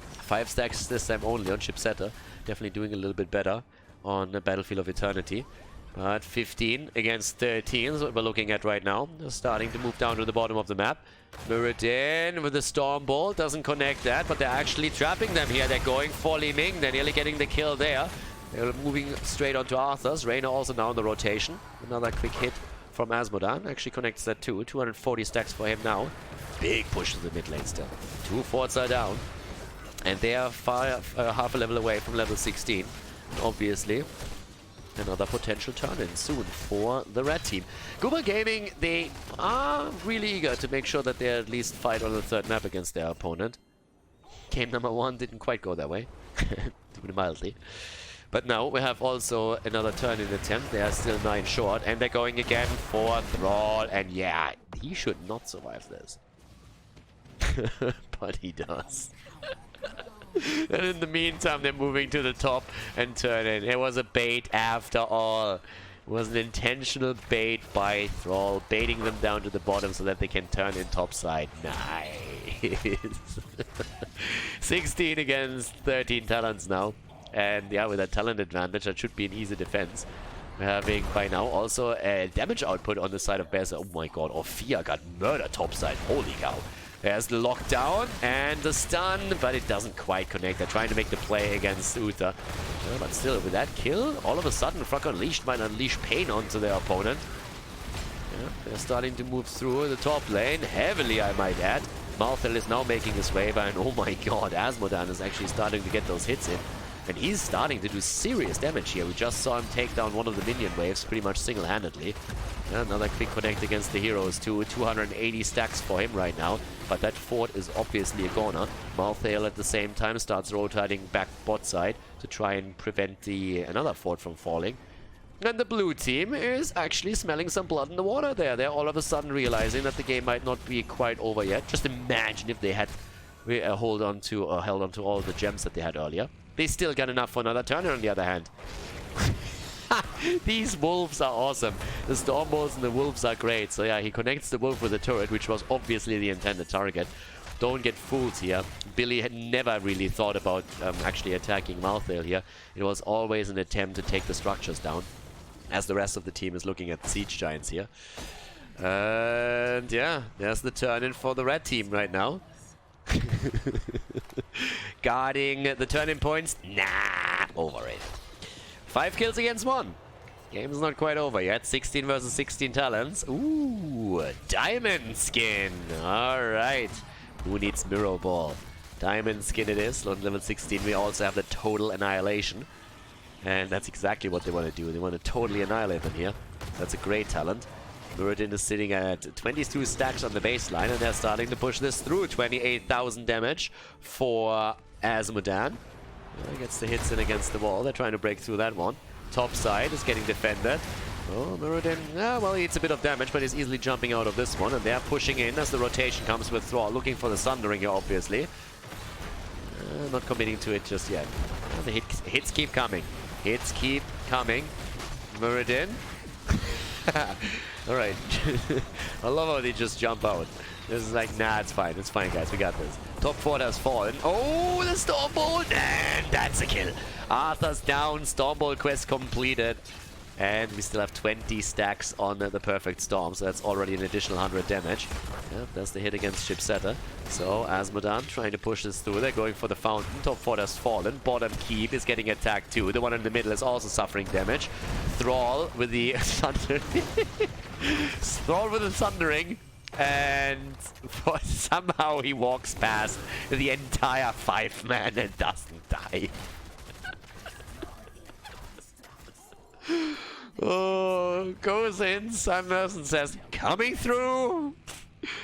5 stacks this time only on Chipsetter. Definitely doing a little bit better on the Battlefield of Eternity. But 15 against 13 is what we're looking at right now. They're starting to move down to the bottom of the map. Muradin with the Storm Bolt doesn't connect that, but they're actually trapping them here. They're going for Li Ming. They're nearly getting the kill there. They're moving straight onto Arthur's. Reina also now in the rotation. Another quick hit from Asmodan. Actually connects that too. 240 stacks for him now. Big push to the mid lane still. 2 forts are down. And they are half a level away from level 16. Obviously, another potential turn-in soon for the red team. Guba Gaming, they are really eager to make sure that they at least fight on the 3rd map against their opponent. Game number 1 didn't quite go that way, to put it mildly. But now we have also another turn-in attempt. They are still 9 short, and they're going again for Thrall. And yeah, he should not survive this. But he does. And in the meantime, they're moving to the top and turning. It was a bait after all. It was an intentional bait by Thrall, baiting them down to the bottom so that they can turn in topside. Nice. 16 against 13 talents now. And yeah, with that talent advantage, that should be an easy defense. We're having by now also a damage output on the side of Beza. Oh my god, Orphea got murdered topside. Holy cow. There's the lockdown and the stun, but it doesn't quite connect. They're trying to make the play against Uther. But still, with that kill, all of a sudden, Frog Unleashed might unleash pain onto their opponent. Yeah, they're starting to move through the top lane, heavily I might add. Malthel is now making his way by, and oh my god, Asmodan is actually starting to get those hits in. And he's starting to do serious damage here. We just saw him take down one of the minion waves pretty much single-handedly. Another quick connect against the heroes too. 280 stacks for him right now. But that fort is obviously a goner. Malthael at the same time starts rotating back bot side to try and prevent another fort from falling. And the blue team is actually smelling some blood in the water there. They're all of a sudden realizing that the game might not be quite over yet. Just imagine if they had held on to all the gems that they had earlier. They still got enough for another turn on the other hand. These wolves are awesome. The storm balls and the wolves are great. So yeah, he connects the wolf with the turret, which was obviously the intended target. Don't get fooled here. Billy had never really thought about actually attacking Malthael here. It was always an attempt to take the structures down, as the rest of the team is looking at the siege giants here. And yeah, there's the turn-in for the red team right now. Guarding the turn-in points. Nah, overrated. 5 kills against 1. Game's not quite over yet. 16 versus 16 talents. Ooh, diamond skin. Alright. Who needs Mirror Ball? Diamond skin it is. On level 16 we also have the total annihilation. And that's exactly what they want to do. They want to totally annihilate them here. That's a great talent. Muradin is sitting at 22 stacks on the baseline, and they're starting to push this through. 28,000 damage for Azmodan. Gets the hits in against the wall. They're trying to break through that one. Top side is getting defended. Oh, Muradin, well, he eats a bit of damage, but he's easily jumping out of this one. And they're pushing in as the rotation comes with Thrall, looking for the Sundering here, obviously. Not committing to it just yet. The hits keep coming. Hits keep coming. Muradin. Alright. I love how they just jump out. This is like, nah, it's fine, guys, we got this. Top 4 has fallen. Oh, the Stormbolt! And that's a kill. Arthur's down, Stormbolt quest completed. And we still have 20 stacks on the perfect storm, so that's already an additional 100 damage. Yeah, that's the hit against Shipsetter. So, Azmodan trying to push this through. They're going for the fountain. Top 4 has fallen. Bottom keep is getting attacked too. The one in the middle is also suffering damage. Thrall with the thunder. Thrall with the thundering. And somehow he walks past the entire 5-man and doesn't die. Oh, goes in, Sanders, and says, coming through!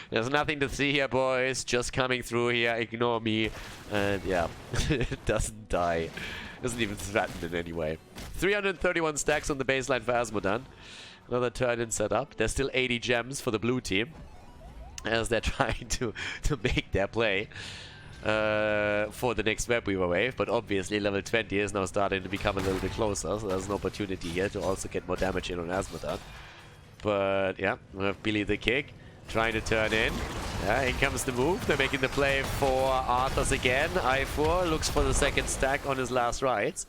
There's nothing to see here, boys. Just coming through here. Ignore me. And yeah, it doesn't die. Doesn't even threaten in any way. 331 stacks on the baseline for Azmodan. Another turn-in set up. There's still 80 gems for the blue team, as they're trying to make their play for the next Webweaver wave. But obviously level 20 is now starting to become a little bit closer, so there's an opportunity here to also get more damage in on Azmodan. But yeah, we have Billy the Kick trying to turn in. Yeah, in comes the move. They're making the play for Arthas again. I4 looks for the second stack on his last rides.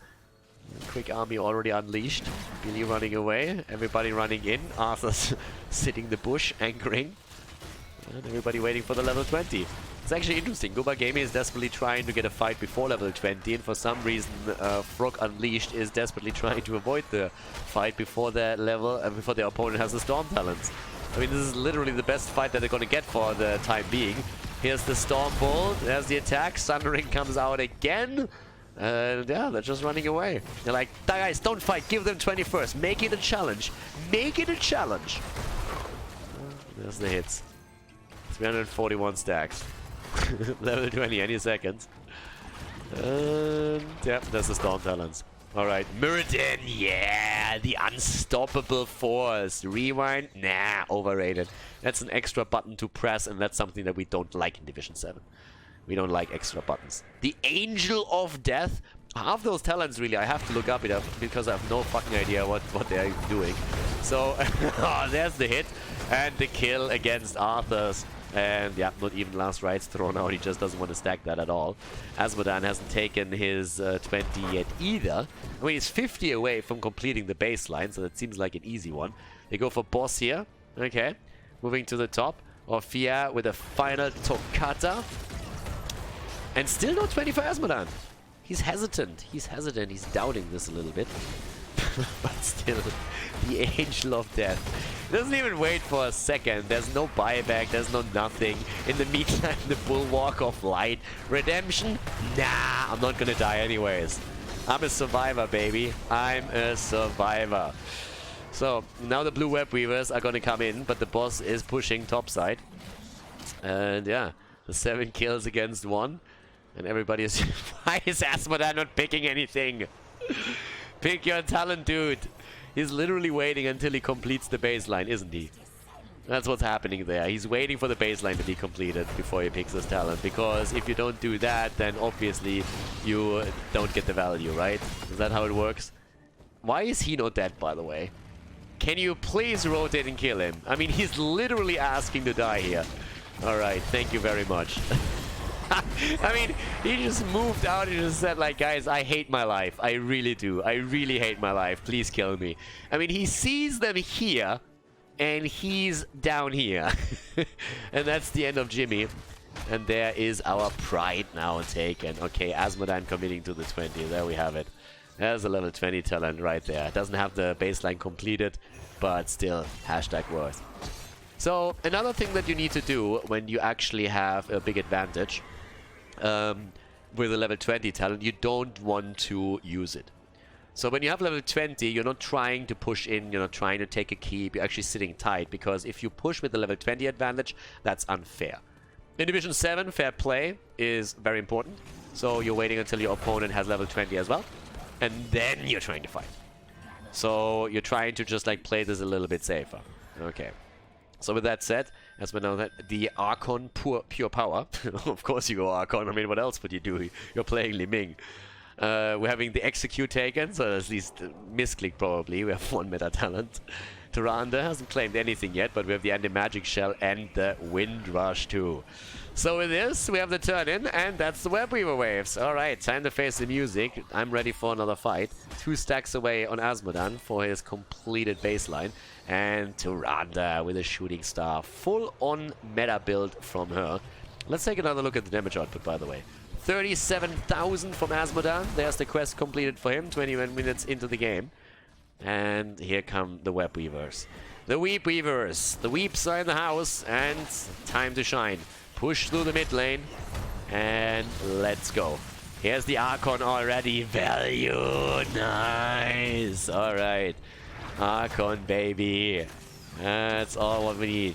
Quick army already unleashed. Billy running away. Everybody running in. Arthas sitting the bush, anchoring. And everybody waiting for the level 20. It's actually interesting. Guba Gaming is desperately trying to get a fight before level 20, and for some reason Frog Unleashed is desperately trying to avoid the fight before their level, before their opponent has the Storm Talents. I mean, this is literally the best fight that they're going to get for the time being. Here's the Storm Bolt, there's the attack, Sundering comes out again, and yeah, they're just running away. They're like, guys, don't fight, give them 20 first, make it a challenge, make it a challenge. There's the hits. 341 stacks. Level 20 any second. And yeah, there's the Storm Talents. Alright, Muradin, yeah, the unstoppable force. Rewind, nah, overrated. That's an extra button to press, and that's something that we don't like in Division 7. We don't like extra buttons. The Angel of Death. Half those talents, really, I have to look up it because I have no fucking idea what they're doing. So, oh, there's the hit and the kill against Arthas. And yeah, not even last rights thrown out. He just doesn't want to stack that at all. Azmodan hasn't taken his 20 yet either. I mean, he's 50 away from completing the baseline, so that seems like an easy one. They go for boss here. Okay, moving to the top. Orphea with a final Toccata. And still no 20 for Azmodan. He's hesitant. He's doubting this a little bit. But still, the Angel of Death. Doesn't even wait for a second. There's no buyback. There's no nothing. In the meantime, the Bulwark of Light. Redemption? Nah, I'm not gonna die anyways. I'm a survivor, baby. I'm a survivor. So, now the blue web weavers are gonna come in, but the boss is pushing topside. And yeah, the 7 kills against 1. And everybody is... Why is Azmodan not picking anything? Pick your talent, dude. He's literally waiting until he completes the baseline, isn't he? That's what's happening there. He's waiting for the baseline to be completed before he picks his talent. Because if you don't do that, then obviously you don't get the value, right? Is that how it works? Why is he not dead, by the way? Can you please rotate and kill him? I mean, he's literally asking to die here. Alright, thank you very much. I mean, he just moved out and just said, like, guys, I hate my life. I really do. I really hate my life. Please kill me. I mean, he sees them here, and he's down here. And that's the end of Jimmy. And there is our pride now taken. Okay, Asmodan committing to the 20. There we have it. There's a level 20 talent right there. Doesn't have the baseline completed, but still, hashtag worth. So, another thing that you need to do when you actually have a big advantage with a level 20 talent, you don't want to use it. So when you have level 20, you're not trying to push in, you're not trying to take a keep, you're actually sitting tight, because if you push with the level 20 advantage, that's unfair. In Division 7, fair play is very important. So you're waiting until your opponent has level 20 as well, and then you're trying to fight. So you're trying to just like play this a little bit safer. Okay. So with that said, as we know that the Archon pure power, of course you go Archon, I mean what else would you do? You're playing Li Ming. We're having the Execute taken, so at least misclick probably, we have 1 meta talent. Tyrande hasn't claimed anything yet, but we have the Anti-Magic Shell and the Wind Rush too. So with this, we have the turn in, and that's the Web Weaver waves. Alright, time to face the music. I'm ready for another fight. 2 stacks away on Asmodan for his completed baseline. And Tyrande with a shooting star. Full on meta build from her. Let's take another look at the damage output, by the way. 37,000 from Asmodan. There's the quest completed for him, 21 minutes into the game. And here come the Web Weavers. The Weep Weavers. The Weeps are in the house, and time to shine. Push through the mid lane, and let's go. Here's the Archon already. Value. Nice. Alright. Archon, baby. That's all what we need.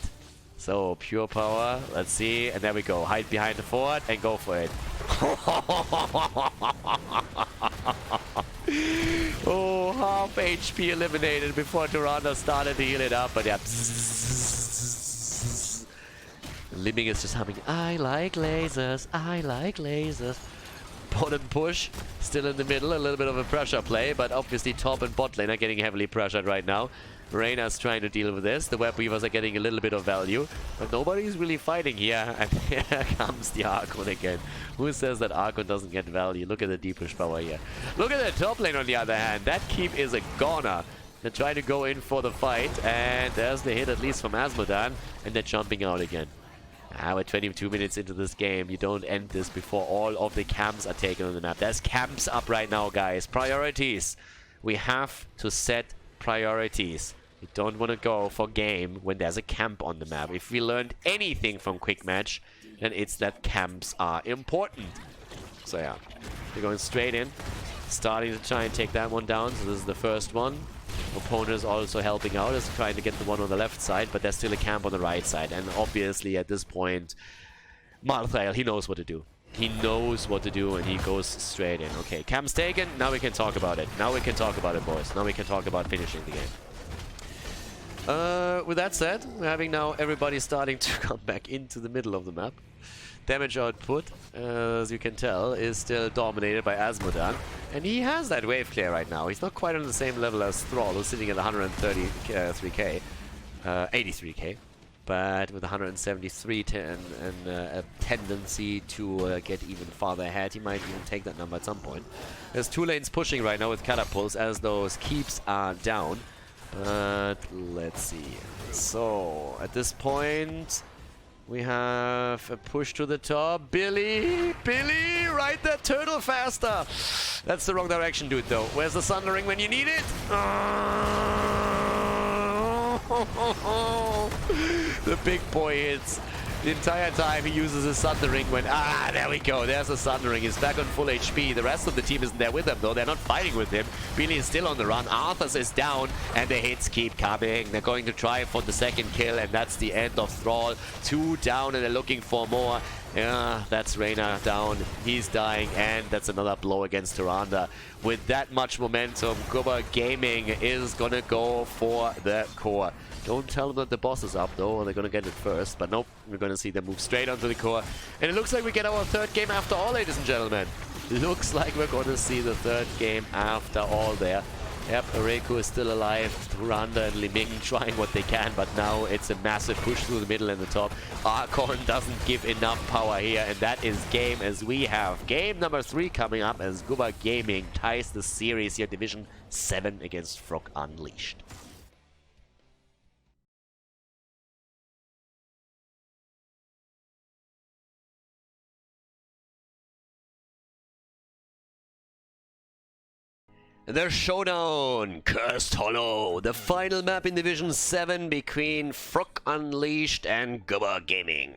So, pure power. Let's see. And there we go. Hide behind the fort and go for it. Oh, half HP eliminated before Tyrande started to heal it up. But yeah. Li Ming is just humming, I like lasers, I like lasers. Bottom push, still in the middle, a little bit of a pressure play, but obviously top and bot lane are getting heavily pressured right now. Reyna's trying to deal with this, the Web Weavers are getting a little bit of value, but nobody's really fighting here, and here comes the Archon again. Who says that Archon doesn't get value? Look at the deep push power here. Look at the top lane on the other hand, that keep is a goner. They're trying to go in for the fight, and there's the hit at least from Asmodan, and they're jumping out again. We're 22 minutes into this game. You don't end this before all of the camps are taken on the map. There's camps up right now, guys. Priorities. We have to set priorities. We don't want to go for game when there's a camp on the map. If we learned anything from Quick Match, then it's that camps are important. So yeah, they're going straight in. Starting to try and take that one down. So this is the first one. Opponent is also helping out, is trying to get the one on the left side, but there's still a camp on the right side. And obviously at this point, Malthael, he knows what to do. He knows what to do, and he goes straight in. Okay, camp's taken. Now we can talk about it. Now we can talk about it, boys. Now we can talk about finishing the game. With that said, we're having now everybody starting to come back into the middle of the map. Damage output, as you can tell, is still dominated by Asmodan. And he has that wave clear right now. He's not quite on the same level as Thrall, who's sitting at 133k, 83k. But with 173 and a tendency to get even farther ahead, he might even take that number at some point. There's 2 lanes pushing right now with catapults as those keeps are down. But let's see. So, at this point, we have a push to the top. Billy, ride that turtle faster. That's the wrong direction, dude, though. Where's the Sundering when you need it? The big boy hits. The entire time he uses his Sundering when... there we go. There's the Sundering. He's back on full HP. The rest of the team isn't there with him, though. They're not fighting with him. Billy is still on the run. Arthas is down, and the hits keep coming. They're going to try for the second kill, and that's the end of Thrall. 2 down, and they're looking for more. Yeah, that's Reyna down. He's dying, and that's another blow against Tyrande. With that much momentum, Gubba Gaming is gonna go for the core. Don't tell them that the boss is up, though, or they're gonna get it first. But nope, we're gonna see them move straight onto the core. And it looks like we get our 3rd game after all, ladies and gentlemen. Looks like we're gonna see the 3rd game after all there. Yep, Reiko is still alive. Randa and Liming trying what they can, but now it's a massive push through the middle and the top. Archon doesn't give enough power here, and that is game as we have. Game number 3 coming up as Guba Gaming ties the series here, Division 7 against Frog Unleashed. The showdown, Cursed Hollow, the final map in Division 7 between Frog Unleashed and Guba Gaming.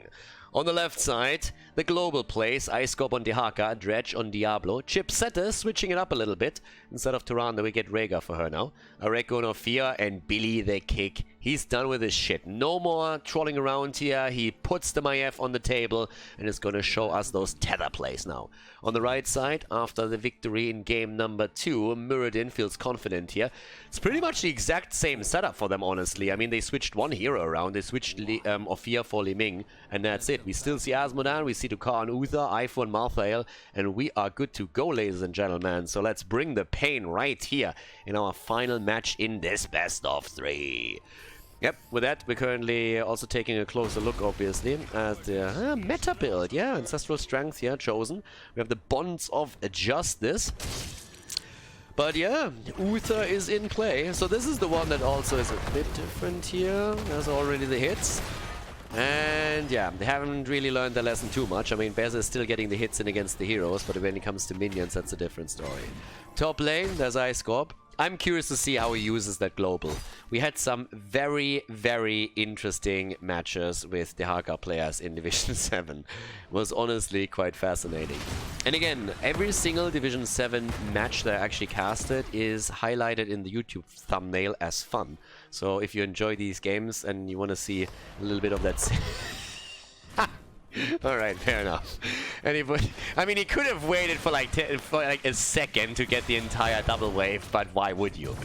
On the left side, the global plays, Icecorp on Dehaka, Dredge on Diablo, Chipsetta switching it up a little bit. Instead of Tyrande, we get Rhaegar for her now. Areko no Fear and Billy the Kick. He's done with his shit. No more trolling around here. He puts the Maiev on the table and is going to show us those tether plays now. On the right side, after the victory in game number 2, Muradin feels confident here. It's pretty much the exact same setup for them, honestly. I mean, they switched one hero around. They switched Ophir for Liming, and that's it. We still see Asmodan, we see Tukar and Uther, Ivo and Malthael, and we are good to go, ladies and gentlemen. So let's bring the pain right here in our final match in this best of 3. Yep, with that, we're currently also taking a closer look, obviously, at the meta build. Yeah, Ancestral Strength here chosen. We have the Bonds of Justice. But yeah, Uther is in play. So this is the one that also is a bit different here. There's already the hits. And yeah, they haven't really learned their lesson too much. I mean, Beza is still getting the hits in against the heroes, but when it comes to minions, that's a different story. Top lane, there's Icecorp. I'm curious to see how he uses that global. We had some very, very interesting matches with the Dehaka players in Division 7. It was honestly quite fascinating. And again, every single Division 7 match that I actually casted is highlighted in the YouTube thumbnail as fun. So if you enjoy these games and you want to see a little bit of that... Alright, fair enough. And he could have waited for like a second to get the entire double wave, but why would you?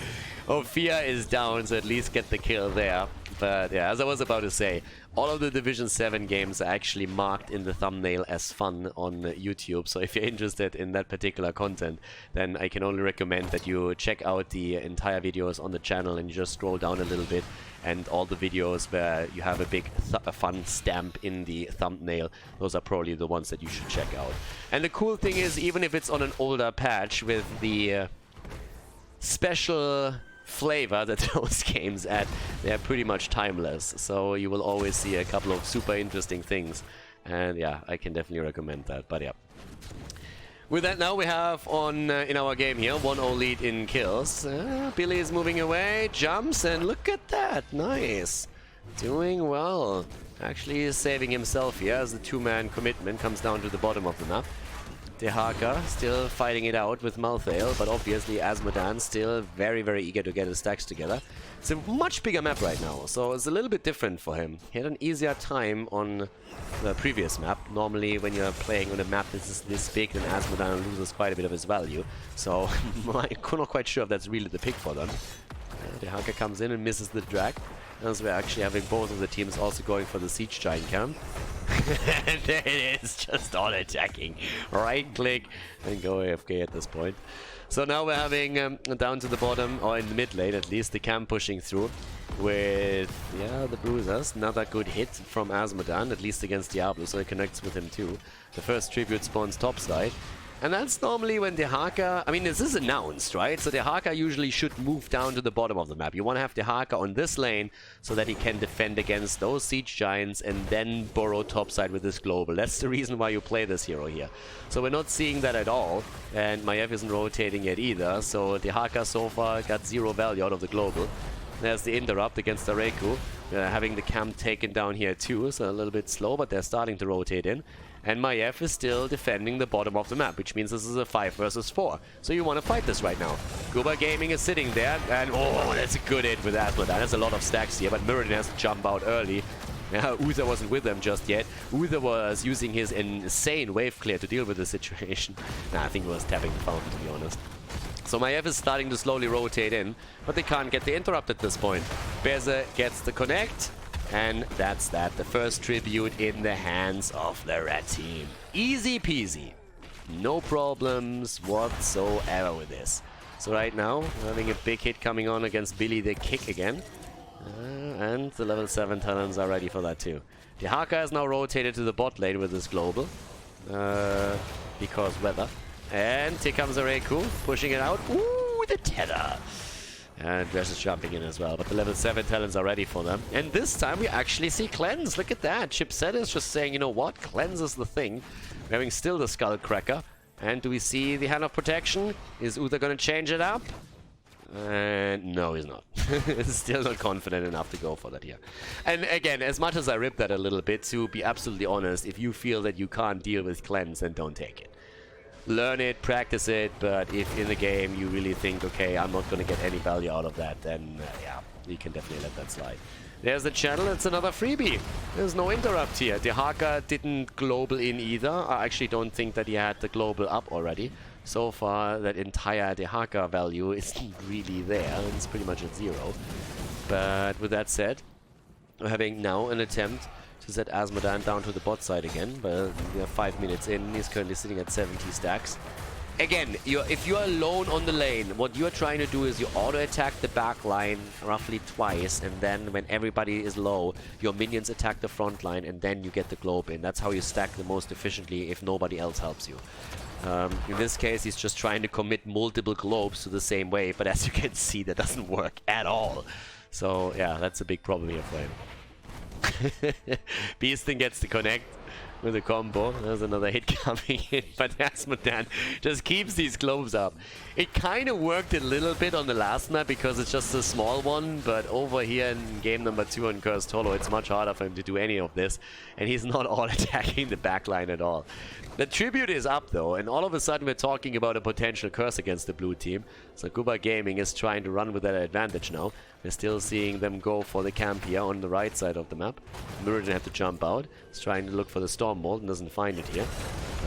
Ophir is down, so at least get the kill there. But yeah, as I was about to say, all of the Division 7 games are actually marked in the thumbnail as fun on YouTube. So if you're interested in that particular content, then I can only recommend that you check out the entire videos on the channel and you just scroll down a little bit. And all the videos where you have a big fun stamp in the thumbnail, those are probably the ones that you should check out. And the cool thing is, even if it's on an older patch with the special flavor that those games add, they're pretty much timeless. So you will always see a couple of super interesting things. And yeah, I can definitely recommend that. But yeah. With that, now we have on in our game here 1-0 lead in kills. Billy is moving away, jumps, and look at that, nice, doing well. Actually is saving himself here as the 2-man commitment comes down to the bottom of the map. Dehaka still fighting it out with Malthael, but obviously Asmodan still very, very eager to get his stacks together. It's a much bigger map right now, so it's a little bit different for him. He had an easier time on the previous map. Normally when you're playing on a map that is this big, then Asmodan loses quite a bit of his value. So I'm not quite sure if that's really the pick for them. Dehaka comes in and misses the drag, as we're actually having both of the teams also going for the Siege Giant camp. And there it is, just all attacking. Right click and go AFK at this point. So now we're having down to the bottom, or in the mid lane at least, the camp pushing through with, yeah, the Bruisers. Another good hit from Asmodan, at least against Diablo, so it connects with him too. The first tribute spawns topside. And that's normally when Dehaka, I mean, this is announced, right? So Dehaka usually should move down to the bottom of the map. You want to have Dehaka on this lane so that he can defend against those Siege Giants and then burrow topside with this global. That's the reason why you play this hero here. So we're not seeing that at all. And Maiev isn't rotating yet either. So Dehaka so far got 0 value out of the global. There's the interrupt against Areku. Having the camp taken down here too. So a little bit slow, but they're starting to rotate in. And Maiev is still defending the bottom of the map, which means this is a 5 versus 4. So you want to fight this right now. Guba Gaming is sitting there, and oh, that's a good hit with Asmodan. There's a lot of stacks here, but Muradin has to jump out early. Uther wasn't with them just yet. Uther was using his insane wave clear to deal with the situation. Nah, I think he was tapping the fountain, to be honest. So Maiev is starting to slowly rotate in, but they can't get the interrupt at this point. Beza gets the connect. And that's that. The first tribute in the hands of the red team. Easy peasy. No problems whatsoever with this. So right now, having a big hit coming on against Billy the Kick again. And the level 7 talents are ready for that too. Dehaka is now rotated to the bot lane with this global. Because weather. And here comes a Reiku, pushing it out. Ooh, the tether! And Dress is jumping in as well, but the level 7 talents are ready for them. And this time we actually see Cleanse. Look at that. Chipset is just saying, you know what? Cleanse is the thing. We're having still the Skull Cracker. And do we see the Hand of Protection? Is Uther going to change it up? No, he's not. He's still not confident enough to go for that here. And again, as much as I rip that a little bit, to be absolutely honest, if you feel that you can't deal with Cleanse, then don't take it. Learn it, practice it, but if in the game you really think, okay, I'm not going to get any value out of that, then yeah, you can definitely let that slide. There's the channel, it's another freebie. There's no interrupt here. Dehaka didn't global in either. I actually don't think that he had the global up already. So far, that entire Dehaka value isn't really there. It's pretty much at 0. But with that said, we're having now an attempt to set Asmodan down to the bot side again. But we are 5 minutes in. He's currently sitting at 70 stacks. Again, if you're alone on the lane, what you're trying to do is you auto-attack the back line roughly twice, and then when everybody is low, your minions attack the front line, and then you get the globe in. That's how you stack the most efficiently if nobody else helps you. In this case, he's just trying to commit multiple globes to the same wave, but as you can see, that doesn't work at all. So yeah, that's a big problem here for him. Beastin gets to connect with a combo. There's another hit coming in, but Asmodan just keeps these globes up. It kind of worked a little bit on the last map because it's just a small one, but over here in game number 2 on Cursed Hollow, it's much harder for him to do any of this, and he's not all attacking the backline at all. The tribute is up though, and all of a sudden we're talking about a potential curse against the blue team. So Guba Gaming is trying to run with that advantage now. We're still seeing them go for the camp here on the right side of the map. Muradin had to jump out. He's trying to look for the Storm Bolt and doesn't find it here.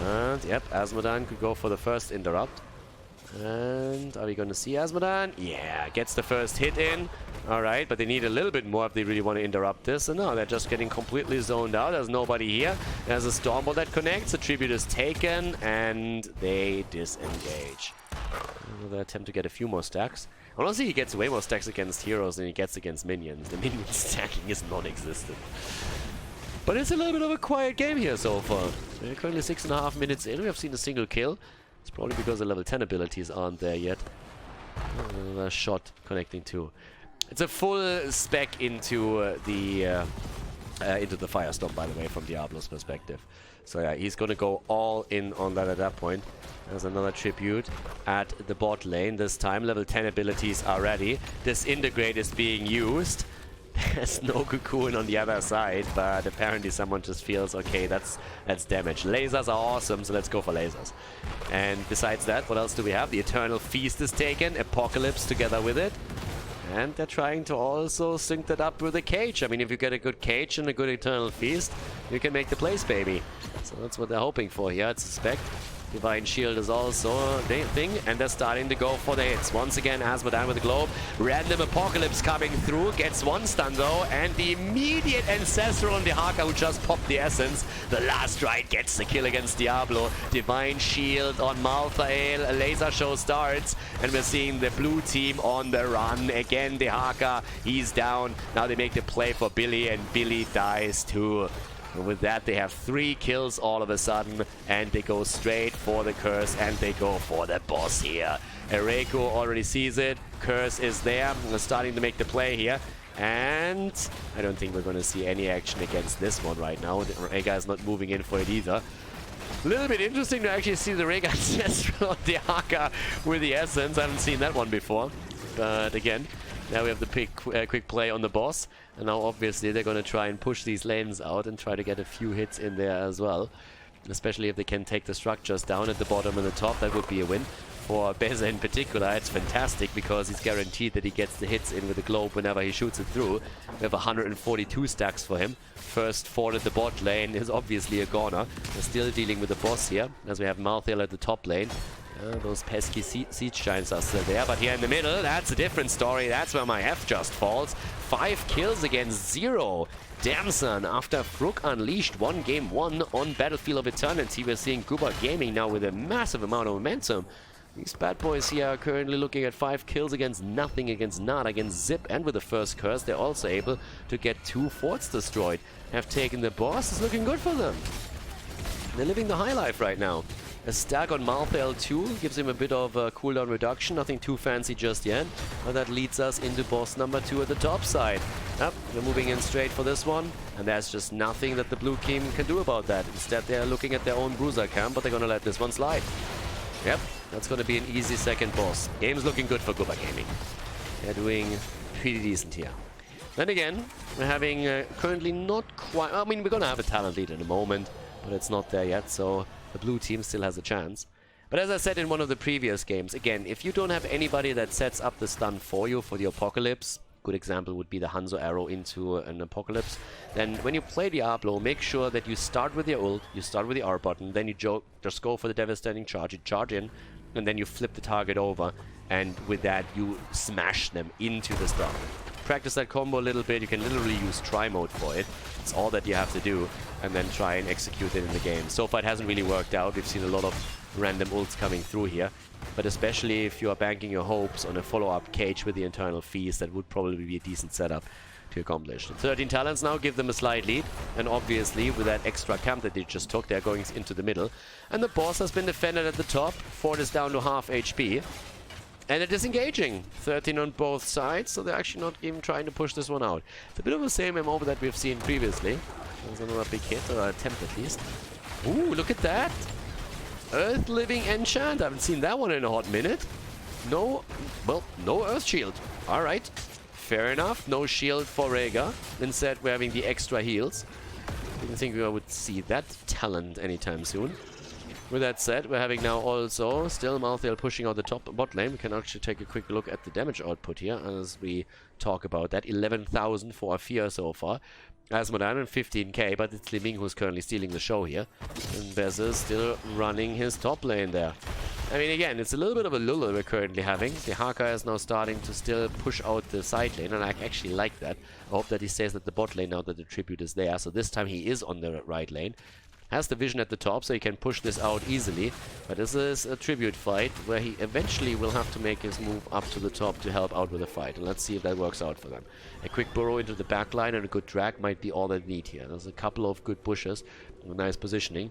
And yep, Asmodan could go for the first interrupt. And are we going to see Asmodan? Yeah, gets the first hit in. Alright, but they need a little bit more if they really want to interrupt this. And no, they're just getting completely zoned out. There's nobody here. There's a Stormbolt that connects. The tribute is taken, and they disengage. Another attempt to get a few more stacks. Honestly, he gets way more stacks against heroes than he gets against minions. The minion stacking is non-existent. But it's a little bit of a quiet game here so far. We're currently 6.5 minutes in. We have seen a single kill. It's probably because the level 10 abilities aren't there yet. Another shot connecting too. It's a full spec into the Firestorm, by the way, from Diablo's perspective. So yeah, he's gonna go all in on that at that point. There's another tribute at the bot lane. This time level 10 abilities are ready. Disintegrate is being used. There's no cocoon on the other side, but apparently someone just feels, okay, that's damage. Lasers are awesome, so let's go for lasers. And besides that, what else do we have? The Eternal Feast is taken, Apocalypse together with it. And they're trying to also sync that up with a cage. I mean, if you get a good cage and a good Eternal Feast, you can make the place, baby. So that's what they're hoping for here, I suspect. Divine Shield is also a thing, and they're starting to go for the hits. Once again, Asmodan with the globe. Random Apocalypse coming through, gets one stun though, and the immediate Ancestral on Dehaka, who just popped the Essence. The last ride gets the kill against Diablo. Divine Shield on Malthael, a laser show starts, and we're seeing the blue team on the run. Again, Dehaka, he's down. Now they make the play for Billy, and Billy dies too. And with that, they have 3 kills all of a sudden, and they go straight for the curse, and they go for the boss here. Ereko already sees it. Curse is there. We're starting to make the play here. And I don't think we're going to see any action against this one right now. Rega is not moving in for it either. A little bit interesting to actually see the Rega Ancestral on Dehaka with the Essence. I haven't seen that one before. But again, now we have the quick play on the boss. And now obviously they're going to try and push these lanes out and try to get a few hits in there as well. Especially if they can take the structures down at the bottom and the top, that would be a win. For Beza in particular, it's fantastic because he's guaranteed that he gets the hits in with the globe whenever he shoots it through. We have 142 stacks for him. First fort at the bot lane is obviously a goner. We're still dealing with the boss here, as we have Malthael at the top lane. Those pesky siege giants are still there, but here in the middle, that's a different story. That's where my F just falls. 5 kills against 0. Damn son, after Fruk Unleashed won game 1 on Battlefield of Eternity, we're seeing Guba Gaming now with a massive amount of momentum. These bad boys here are currently looking at 5 kills against nothing, against nada, against Zip, and with the first curse, they're also able to get 2 forts destroyed. Have taken the boss. It's looking good for them. They're living the high life right now. A stack on Malthael 2 gives him a bit of a cooldown reduction, nothing too fancy just yet. But that leads us into boss number 2 at the top side. Yep, they're moving in straight for this one, and there's just nothing that the blue team can do about that. Instead, they're looking at their own bruiser camp, but they're gonna let this one slide. Yep, that's gonna be an easy second boss. Game's looking good for Gubba Gaming. They're doing pretty decent here. Then again, we're having currently not quite... I mean, we're gonna have a talent lead in a moment, but it's not there yet, so the blue team still has a chance. But as I said in one of the previous games, again, if you don't have anybody that sets up the stun for you for the Apocalypse, good example would be the Hanzo arrow into an Apocalypse, then when you play Diablo, make sure that you start with your ult, you start with the R button, then you just go for the devastating charge, you charge in, and then you flip the target over, and with that you smash them into the stun. Practice that combo a little bit. You can literally use try mode for it. It's all that you have to do, and then try and execute it in the game. So far it hasn't really worked out. We've seen a lot of random ults coming through here, but especially if you are banking your hopes on a follow-up cage with the internal feast, that would probably be a decent setup to accomplish. 13 talents now give them a slight lead, and obviously with that extra camp that they just took, they're going into the middle, and the boss has been defended at the top. Fort is down to half HP. And they're disengaging. 13 on both sides, so they're actually not even trying to push this one out. It's a bit of the same MO that we've seen previously. There's another big hit, or attempt at least. Ooh, look at that! Earth Living Enchant. I haven't seen that one in a hot minute. No, well, no Earth Shield. Alright, fair enough. No shield for Rhaegar. Instead, we're having the extra heals. Didn't think we would see that talent anytime soon. With that said, we're having now also still Malthael pushing out the top bot lane. We can actually take a quick look at the damage output here as we talk about that. 11,000 for Afia so far. Asmodan and 15k, but it's Liming who's currently stealing the show here. And Bez still running his top lane there. I mean, again, it's a little bit of a lull we're currently having. The Haka is now starting to still push out the side lane, and I actually like that. I hope that he stays at the bot lane now that the tribute is there. So this time he is on the right lane. Has the vision at the top, so he can push this out easily. But this is a tribute fight where he eventually will have to make his move up to the top to help out with the fight. And let's see if that works out for them. A quick burrow into the back line and a good drag might be all they need here. There's a couple of good bushes, nice positioning.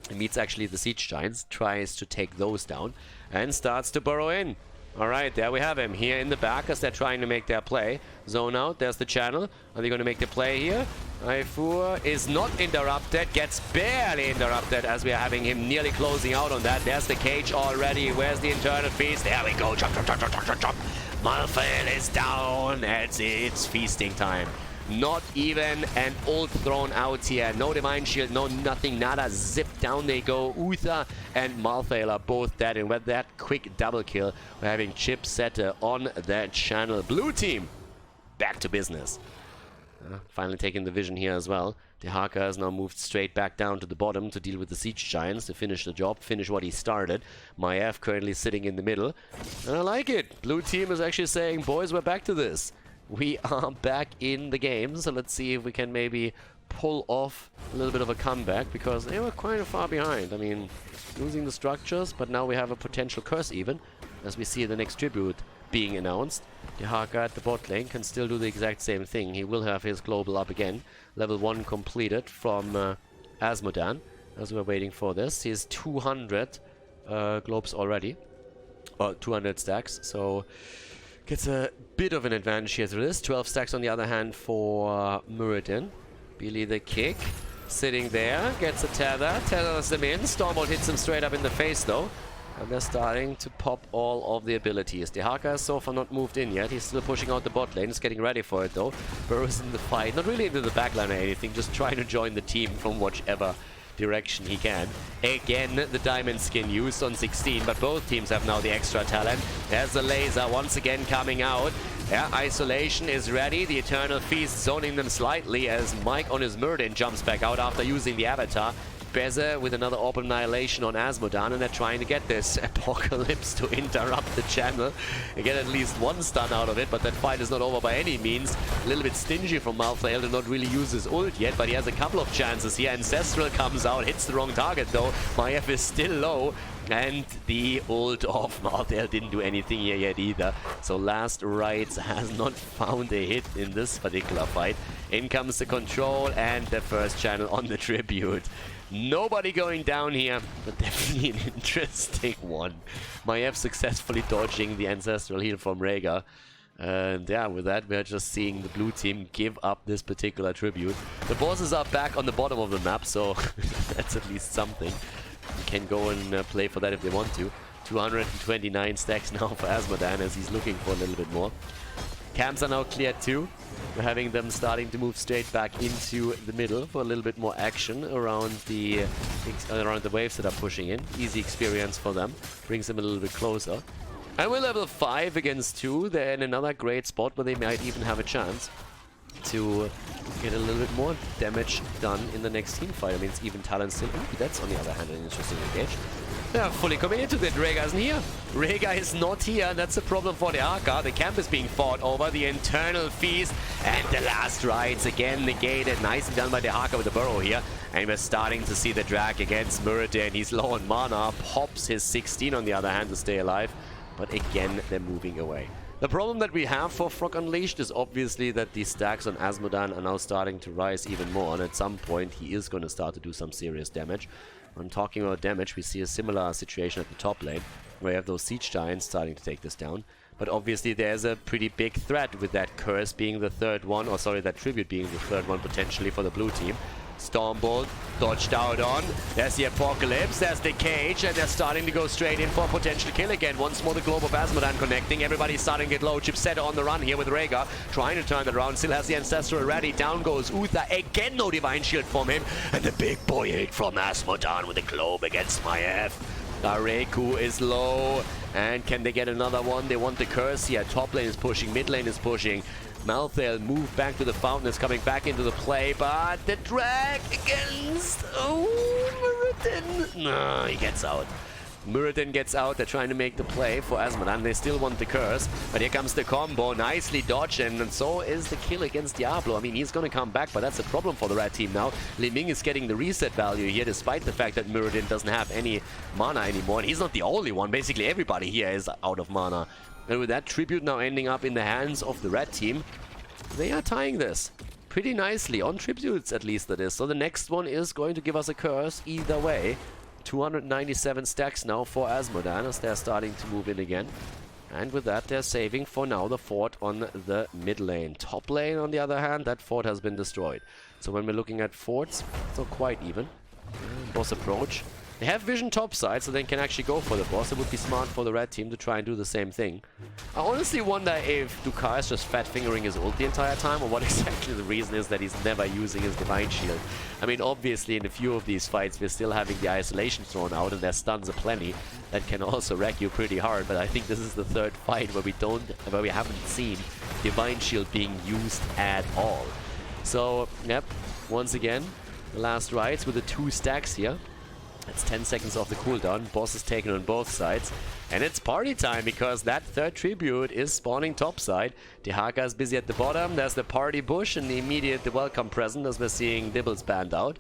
He meets actually the Siege Giants, tries to take those down, and starts to burrow in. Alright, there we have him, here in the back as they're trying to make their play. Zone out, there's the channel. Are they going to make the play here? Aifur is not interrupted, gets barely interrupted as we are having him nearly closing out on that. There's the cage already, where's the internal feast? There we go, jump, jump, jump, jump, jump, jump. Malthael is down, it's feasting time. Not even an ult thrown out here. No Divine Shield, no nothing, nada. Zip, down they go. Uther and Malthael are both dead. And with that quick double kill, we're having Chip Setter on that channel. Blue team, back to business. Finally taking the vision here as well. The Haka has now moved straight back down to the bottom to deal with the Siege Giants to finish the job, finish what he started. Maiev currently sitting in the middle. And I like it. Blue team is actually saying, boys, we're back to this. We are back in the game, so let's see if we can maybe pull off a little bit of a comeback, because they were quite far behind. I mean, losing the structures, but now we have a potential curse even, as we see the next tribute being announced. The Haka at the bot lane can still do the exact same thing. He will have his global up again. Level 1 completed from Asmodan, as we're waiting for this. He has 200 globes already, or 200 stacks, so gets a bit of an advantage here through this. 12 stacks on the other hand for Muradin. Billy the kick, sitting there, gets a tether, tethers them in. Stormbolt hits him straight up in the face though. And they're starting to pop all of the abilities. The Haka has so far not moved in yet. He's still pushing out the bot lane. He's getting ready for it though. Burrows in the fight. Not really into the backline or anything. Just trying to join the team from whichever direction he can. Again, the diamond skin used on 16, but both teams have now the extra talent. There's the laser once again coming out. Yeah, Isolation is ready. The Eternal Feast zoning them slightly as Mike on his Muradin jumps back out after using the Avatar. Beze with another Orb Annihilation on Asmodan, and they're trying to get this Apocalypse to interrupt the channel and get at least one stun out of it, but that fight is not over by any means. A little bit stingy from Malthael to not really use his ult yet, but he has a couple of chances here. Ancestral comes out, hits the wrong target though. Maiev is still low, and the ult of Malthael didn't do anything here yet either. So Last Rites has not found a hit in this particular fight. In comes the control and the first channel on the Tribute. Nobody going down here, but definitely an interesting one. Maiev successfully dodging the Ancestral Heal from Rhaegar. And yeah, with that, we're just seeing the blue team give up this particular Tribute. The bosses are back on the bottom of the map, so that's at least something. You can go and play for that if they want to. 229 stacks now for Asmodan as he's looking for a little bit more. Camps are now cleared too. We're having them starting to move straight back into the middle for a little bit more action around the waves that are pushing in. Easy experience for them. Brings them a little bit closer. And we're level 5 against 2. They're in another great spot where they might even have a chance to get a little bit more damage done in the next team fight. I mean, it's even talent still. Ooh, that's on the other hand an interesting engage. They are fully committed to it. Rhaegar isn't here. Rhaegar is not here. That's a problem for the Arca. The camp is being fought over. The internal feast and the last rites again negated. Nicely done by the Arca with the burrow here. And we're starting to see the drag against Muradin. He's low on mana. Pops his 16 on the other hand to stay alive. But again, they're moving away. The problem that we have for Frog Unleashed is obviously that the stacks on Asmodan are now starting to rise even more. And at some point, he is going to start to do some serious damage. When talking about damage, we see a similar situation at the top lane, where you have those Siege Giants starting to take this down. But obviously there's a pretty big threat with that Curse being the third one, or sorry, that Tribute being the third one potentially for the blue team. Stormbolt dodged out on. There's the Apocalypse, there's the Cage, and they're starting to go straight in for a potential kill again. Once more the Globe of Asmodan connecting. Everybody's starting to get low. Chipset on the run here with Rhaegar, trying to turn that around. Still has the Ancestral ready. Down goes Uther. Again, no Divine Shield from him. And the big boy hit from Asmodan with the Globe against Maiev. Areku is low. And can they get another one? They want the Curse here. Top lane is pushing, mid lane is pushing. Malthael moved back to the fountain, is coming back into the play, but the drag against... Oh, Muradin. No, he gets out. Muradin gets out. They're trying to make the play for Asmodan. They still want the Curse, but here comes the combo. Nicely dodged, and so is the kill against Diablo. I mean, he's going to come back, but that's a problem for the red team now. Li Ming is getting the reset value here, despite the fact that Muradin doesn't have any mana anymore. And he's not the only one. Basically, everybody here is out of mana. And with that Tribute now ending up in the hands of the red team, they are tying this pretty nicely. On Tributes, at least, that is. So the next one is going to give us a Curse either way. 297 stacks now for Asmodan as they're starting to move in again. And with that, they're saving for now the fort on the mid lane. Top lane, on the other hand, that fort has been destroyed. So when we're looking at forts, it's not quite even. Boss approach. They have vision topside, so they can actually go for the boss. It would be smart for the red team to try and do the same thing. I honestly wonder if Dukar is just fat-fingering his ult the entire time, or what exactly the reason is that he's never using his Divine Shield. I mean, obviously, in a few of these fights, we're still having the isolation thrown out, and their stuns aplenty. That can also wreck you pretty hard, but I think this is the third fight where we haven't seen Divine Shield being used at all. So, yep, once again, the last rites with the 2 stacks here. It's 10 seconds off the cooldown. Boss is taken on both sides. And it's party time because that third Tribute is spawning topside. Dehaka is busy at the bottom. There's the party bush and the immediate welcome present as we're seeing Dibbles banned out.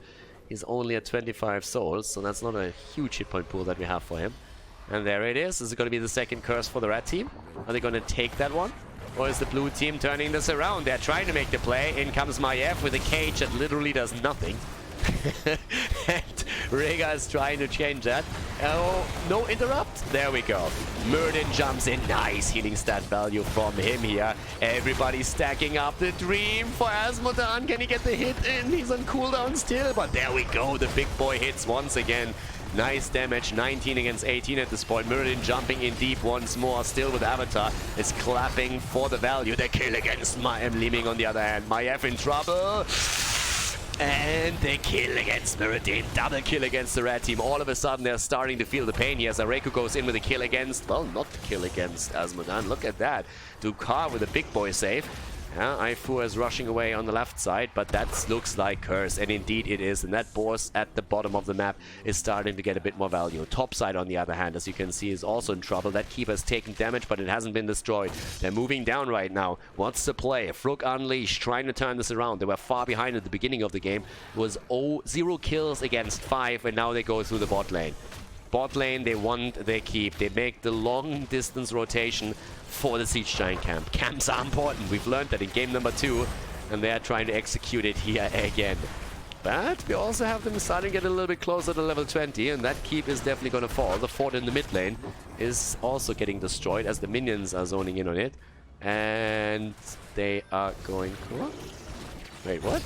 He's only at 25 souls, so that's not a huge hit point pool that we have for him. And there it is. Is it going to be the second Curse for the red team? Are they going to take that one? Or is the blue team turning this around? They're trying to make the play. In comes Maiev with a Cage that literally does nothing. And Rhaegar is trying to change that. Oh, no interrupt. There we go. Muradin jumps in. Nice healing stat value from him here. Everybody stacking up the dream for Asmodan. Can he get the hit in? He's on cooldown still, but there we go. The big boy hits once again. Nice damage, 19 against 18 at this point. Muradin jumping in deep once more, still with Avatar. Is clapping for the value. The kill against Li Ming on the other hand. Maiev in trouble. And the kill against Muradin. Double kill against the red team. All of a sudden, they're starting to feel the pain here as Areku goes in with a kill against... Well, not the kill against Asmodan. Look at that. Dukar with a big boy save. Yeah, Aifu is rushing away on the left side, but that looks like Curse, and indeed it is. And that boss at the bottom of the map is starting to get a bit more value. Top side, on the other hand, as you can see, is also in trouble. That keeper has taken damage, but it hasn't been destroyed. They're moving down right now. What's the play? Fruk Unleashed trying to turn this around. They were far behind at the beginning of the game. It was 0 kills against 5, and now they go through the bot lane. Bot lane, they want their keep. They make the long distance rotation for the Siege Giant camp. Camps are important. We've learned that in game number 2, and they are trying to execute it here again. But we also have them starting to get a little bit closer to level 20, and that keep is definitely going to fall. The fort in the mid lane is also getting destroyed as the minions are zoning in on it. And they are going... Wait, what?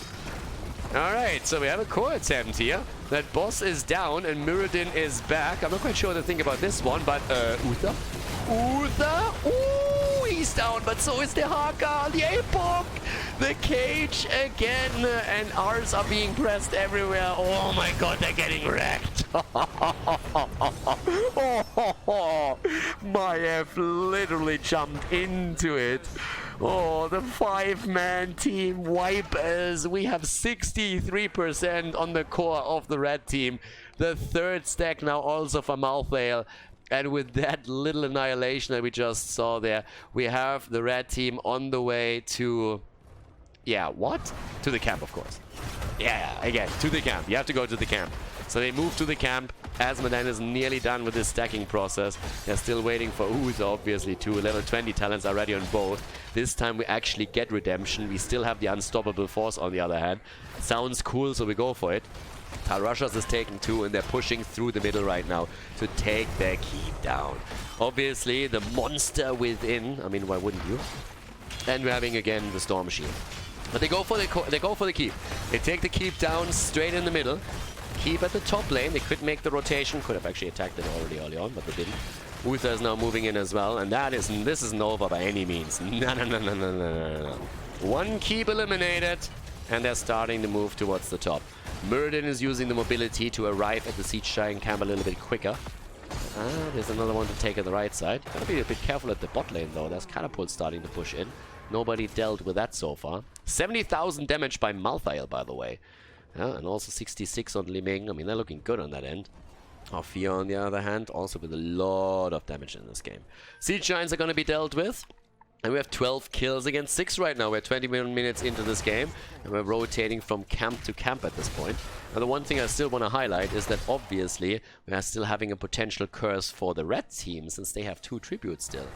Alright, so we have a core attempt here. That boss is down and Muradin is back. I'm not quite sure what to think about this one, but Uther? Uther? Ooh, he's down, but so is the Haka, the Apoc, the cage again, and R's are being pressed everywhere. Oh my god, they're getting wrecked. Maiev literally jumped into it. Oh, the 5-man team wipers. We have 63% on the core of the red team. The third stack now also for Malthael. And with that little annihilation that we just saw there, we have the red team on the way to... Yeah, what? To the camp, of course. Yeah, again, to the camp. You have to go to the camp. So they move to the camp. Asmodan is nearly done with this stacking process. They're still waiting for Uza, obviously, too. Level 20 talents are ready on both. This time we actually get redemption. We still have the unstoppable force on the other hand. Sounds cool, so we go for it. Tarashas is taking 2, and they're pushing through the middle right now to take their keep down. Obviously, the monster within. I mean, why wouldn't you? And we're having again the Storm Shield. But they go for the keep. They take the keep down straight in the middle. Keep at the top lane. They could make the rotation. Could have actually attacked it already early on, but they didn't. Uther is now moving in as well, and this isn't over by any means. No. One keep eliminated, and they're starting to move towards the top. Muradin is using the mobility to arrive at the Siege Giant camp a little bit quicker. There's another one to take at the right side. Gotta be a bit careful at the bot lane though. There's Catapult starting to push in. Nobody dealt with that so far. 70,000 damage by Malthael, by the way. And also 66 on Liming. I mean, they're looking good on that end. Arfia, on the other hand, also with a lot of damage in this game. Siege Giants are going to be dealt with. And we have 12 kills against 6 right now. We're 21 minutes into this game. And we're rotating from camp to camp at this point. And the one thing I still want to highlight is that obviously we are still having a potential curse for the red team, since they have 2 tributes still.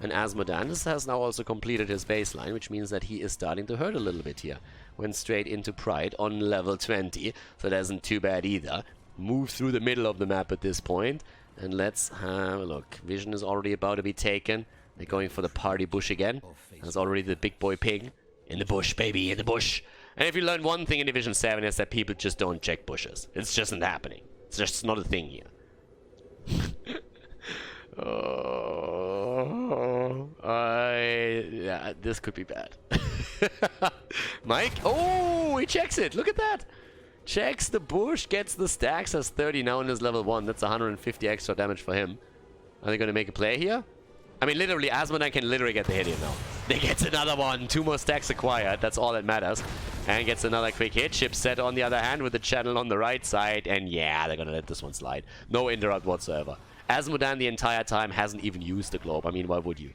And Asmodan has now also completed his baseline, which means that he is starting to hurt a little bit here. Went straight into Pride on level 20, so that isn't too bad either. Move through the middle of the map at this point, and let's have a look. Vision is already about to be taken. They're going for the party bush again. There's already the big boy ping. In the bush, baby, in the bush. And if you learn one thing in Division 7 is that people just don't check bushes. It's just not happening. It's just not a thing here. Yeah, this could be bad. Mike? Oh, he checks it. Look at that. Checks the bush, gets the stacks, has 30 now in his level 1. That's 150 extra damage for him. Are they going to make a play here? I mean, literally, Asmodan can literally get the hit in now. They gets another one. 2 more stacks acquired. That's all that matters. And gets another quick hit. Chip set on the other hand with the channel on the right side. And yeah, they're going to let this one slide. No interrupt whatsoever. Asmodan the entire time hasn't even used the globe. I mean, why would you?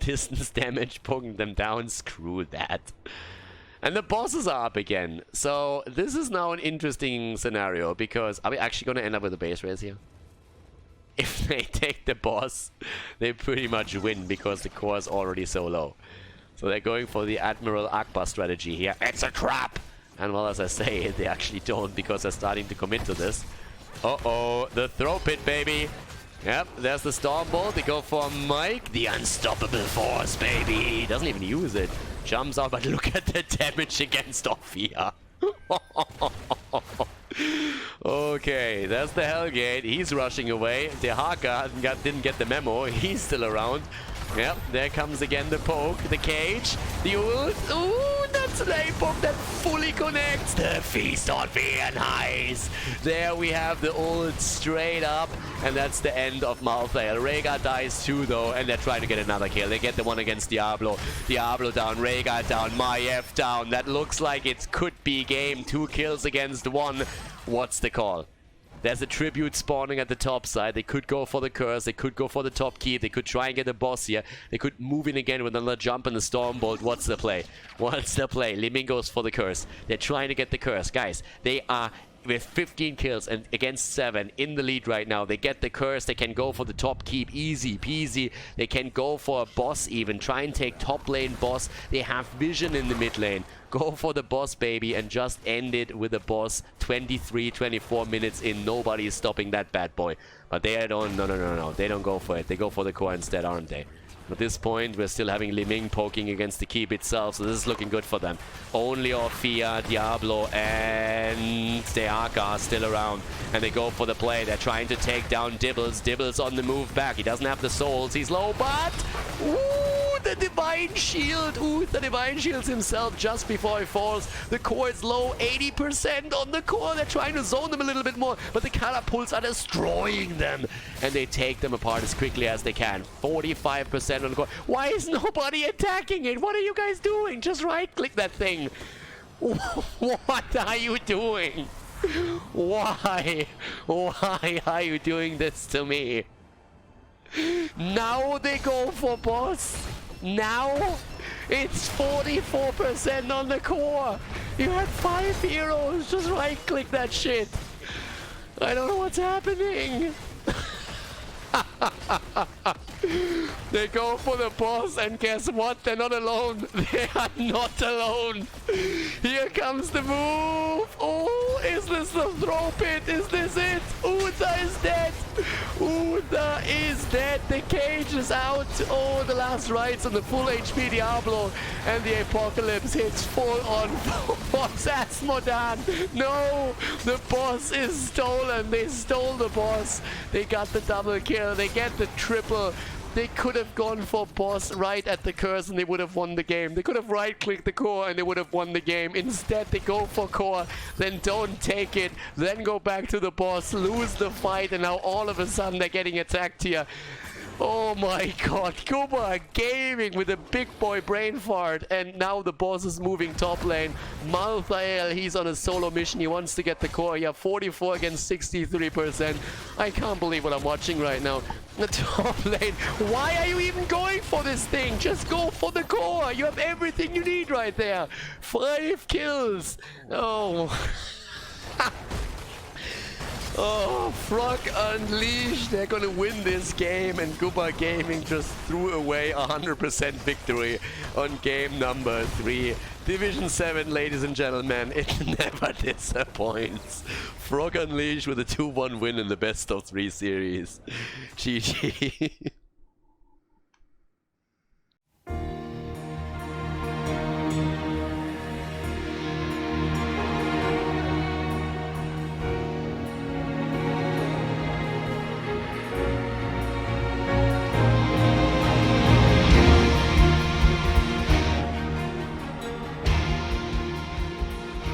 Distance damage, poking them down. Screw that. And the bosses are up again. So this is now an interesting scenario, because are we actually going to end up with a base race here? If they take the boss, they pretty much win, because the core is already so low. So they're going for the Admiral Akbar strategy here. It's a trap! And well, as I say, they actually don't, because they're starting to commit to this. Uh-oh, the throw pit, baby. Yep, there's the Storm Bolt. They go for Mike. The unstoppable force, baby. Doesn't even use it. Jumps out, but look at the damage against Ophia. Okay, there's the Hellgate. He's rushing away. Dehaka didn't get the memo. He's still around. Yep, there comes again the poke, the cage, the ult. Ooh, that's Slaypop that fully connects. The feast on Viennheis. There we have the ult straight up. And that's the end of Malthael. Rhaegar dies too though, and they're trying to get another kill. They get the one against Diablo. Diablo down, Rhaegar down, Maiev down. That looks like it could be game. 2 kills against 1. What's the call? There's a tribute spawning at the top side. They could go for the curse. They could go for the top keep. They could try and get a boss here. They could move in again with another jump and the Stormbolt. What's the play? What's the play? Liming goes for the curse. They're trying to get the curse. Guys, they are with 15 kills and against 7 in the lead right now. They get the curse. They can go for the top keep. Easy peasy. They can go for a boss even. Try and take top lane boss. They have vision in the mid lane. Go for the boss, baby, and just end it with a boss. 23, 24 minutes in. Nobody is stopping that bad boy. But they don't, no. They don't go for it. They go for the core instead, aren't they? At this point, we're still having Li Ming poking against the keep itself, so this is looking good for them. Only Orphea, Diablo, and Steaka are still around, and they go for the play. They're trying to take down Dibbles. Dibbles on the move back. He doesn't have the souls. He's low, but... Ooh, the Divine Shield. Ooh, the Divine Shields himself just before he falls. The core is low, 80% on the core. They're trying to zone them a little bit more, but the catapults are destroying them, and they take them apart as quickly as they can. 45% on the core. Why is nobody attacking it? What are you guys doing? Just right-click that thing. What are you doing? Why? Why are you doing this to me? Now they go for boss. Now it's 44% on the core. You had 5 heroes. Just right-click that shit. I don't know what's happening. They go for the boss, and guess what? They're not alone. They are not alone. Here comes the move. Oh, is this the throw pit? Is this it? Uther is dead. Uther is dead. The cage is out. Oh, the last rites on the full HP Diablo, and the apocalypse hits full on boss Asmodan. No, the boss is stolen. They stole the boss. They got the double kill. They get the triple. They could have gone for boss right at the curse and they would have won the game. They could have right-clicked the core and they would have won the game. Instead, they go for core, then don't take it, then go back to the boss, lose the fight, and now all of a sudden they're getting attacked here. Oh my god, Kuba gaming with a big boy brain fart, and now the boss is moving top lane. Malthael, he's on a solo mission, he wants to get the core. Yeah, 44 against 63%. I can't believe what I'm watching right now. The top lane, why are you even going for this thing? Just go for the core, you have everything you need right there. 5 kills. Oh. Oh, Frog Unleashed, they're gonna win this game, and Guba Gaming just threw away 100% victory on game number 3. Division 7, ladies and gentlemen, it never disappoints. Frog Unleashed with a 2-1 win in the best of 3 series. GG.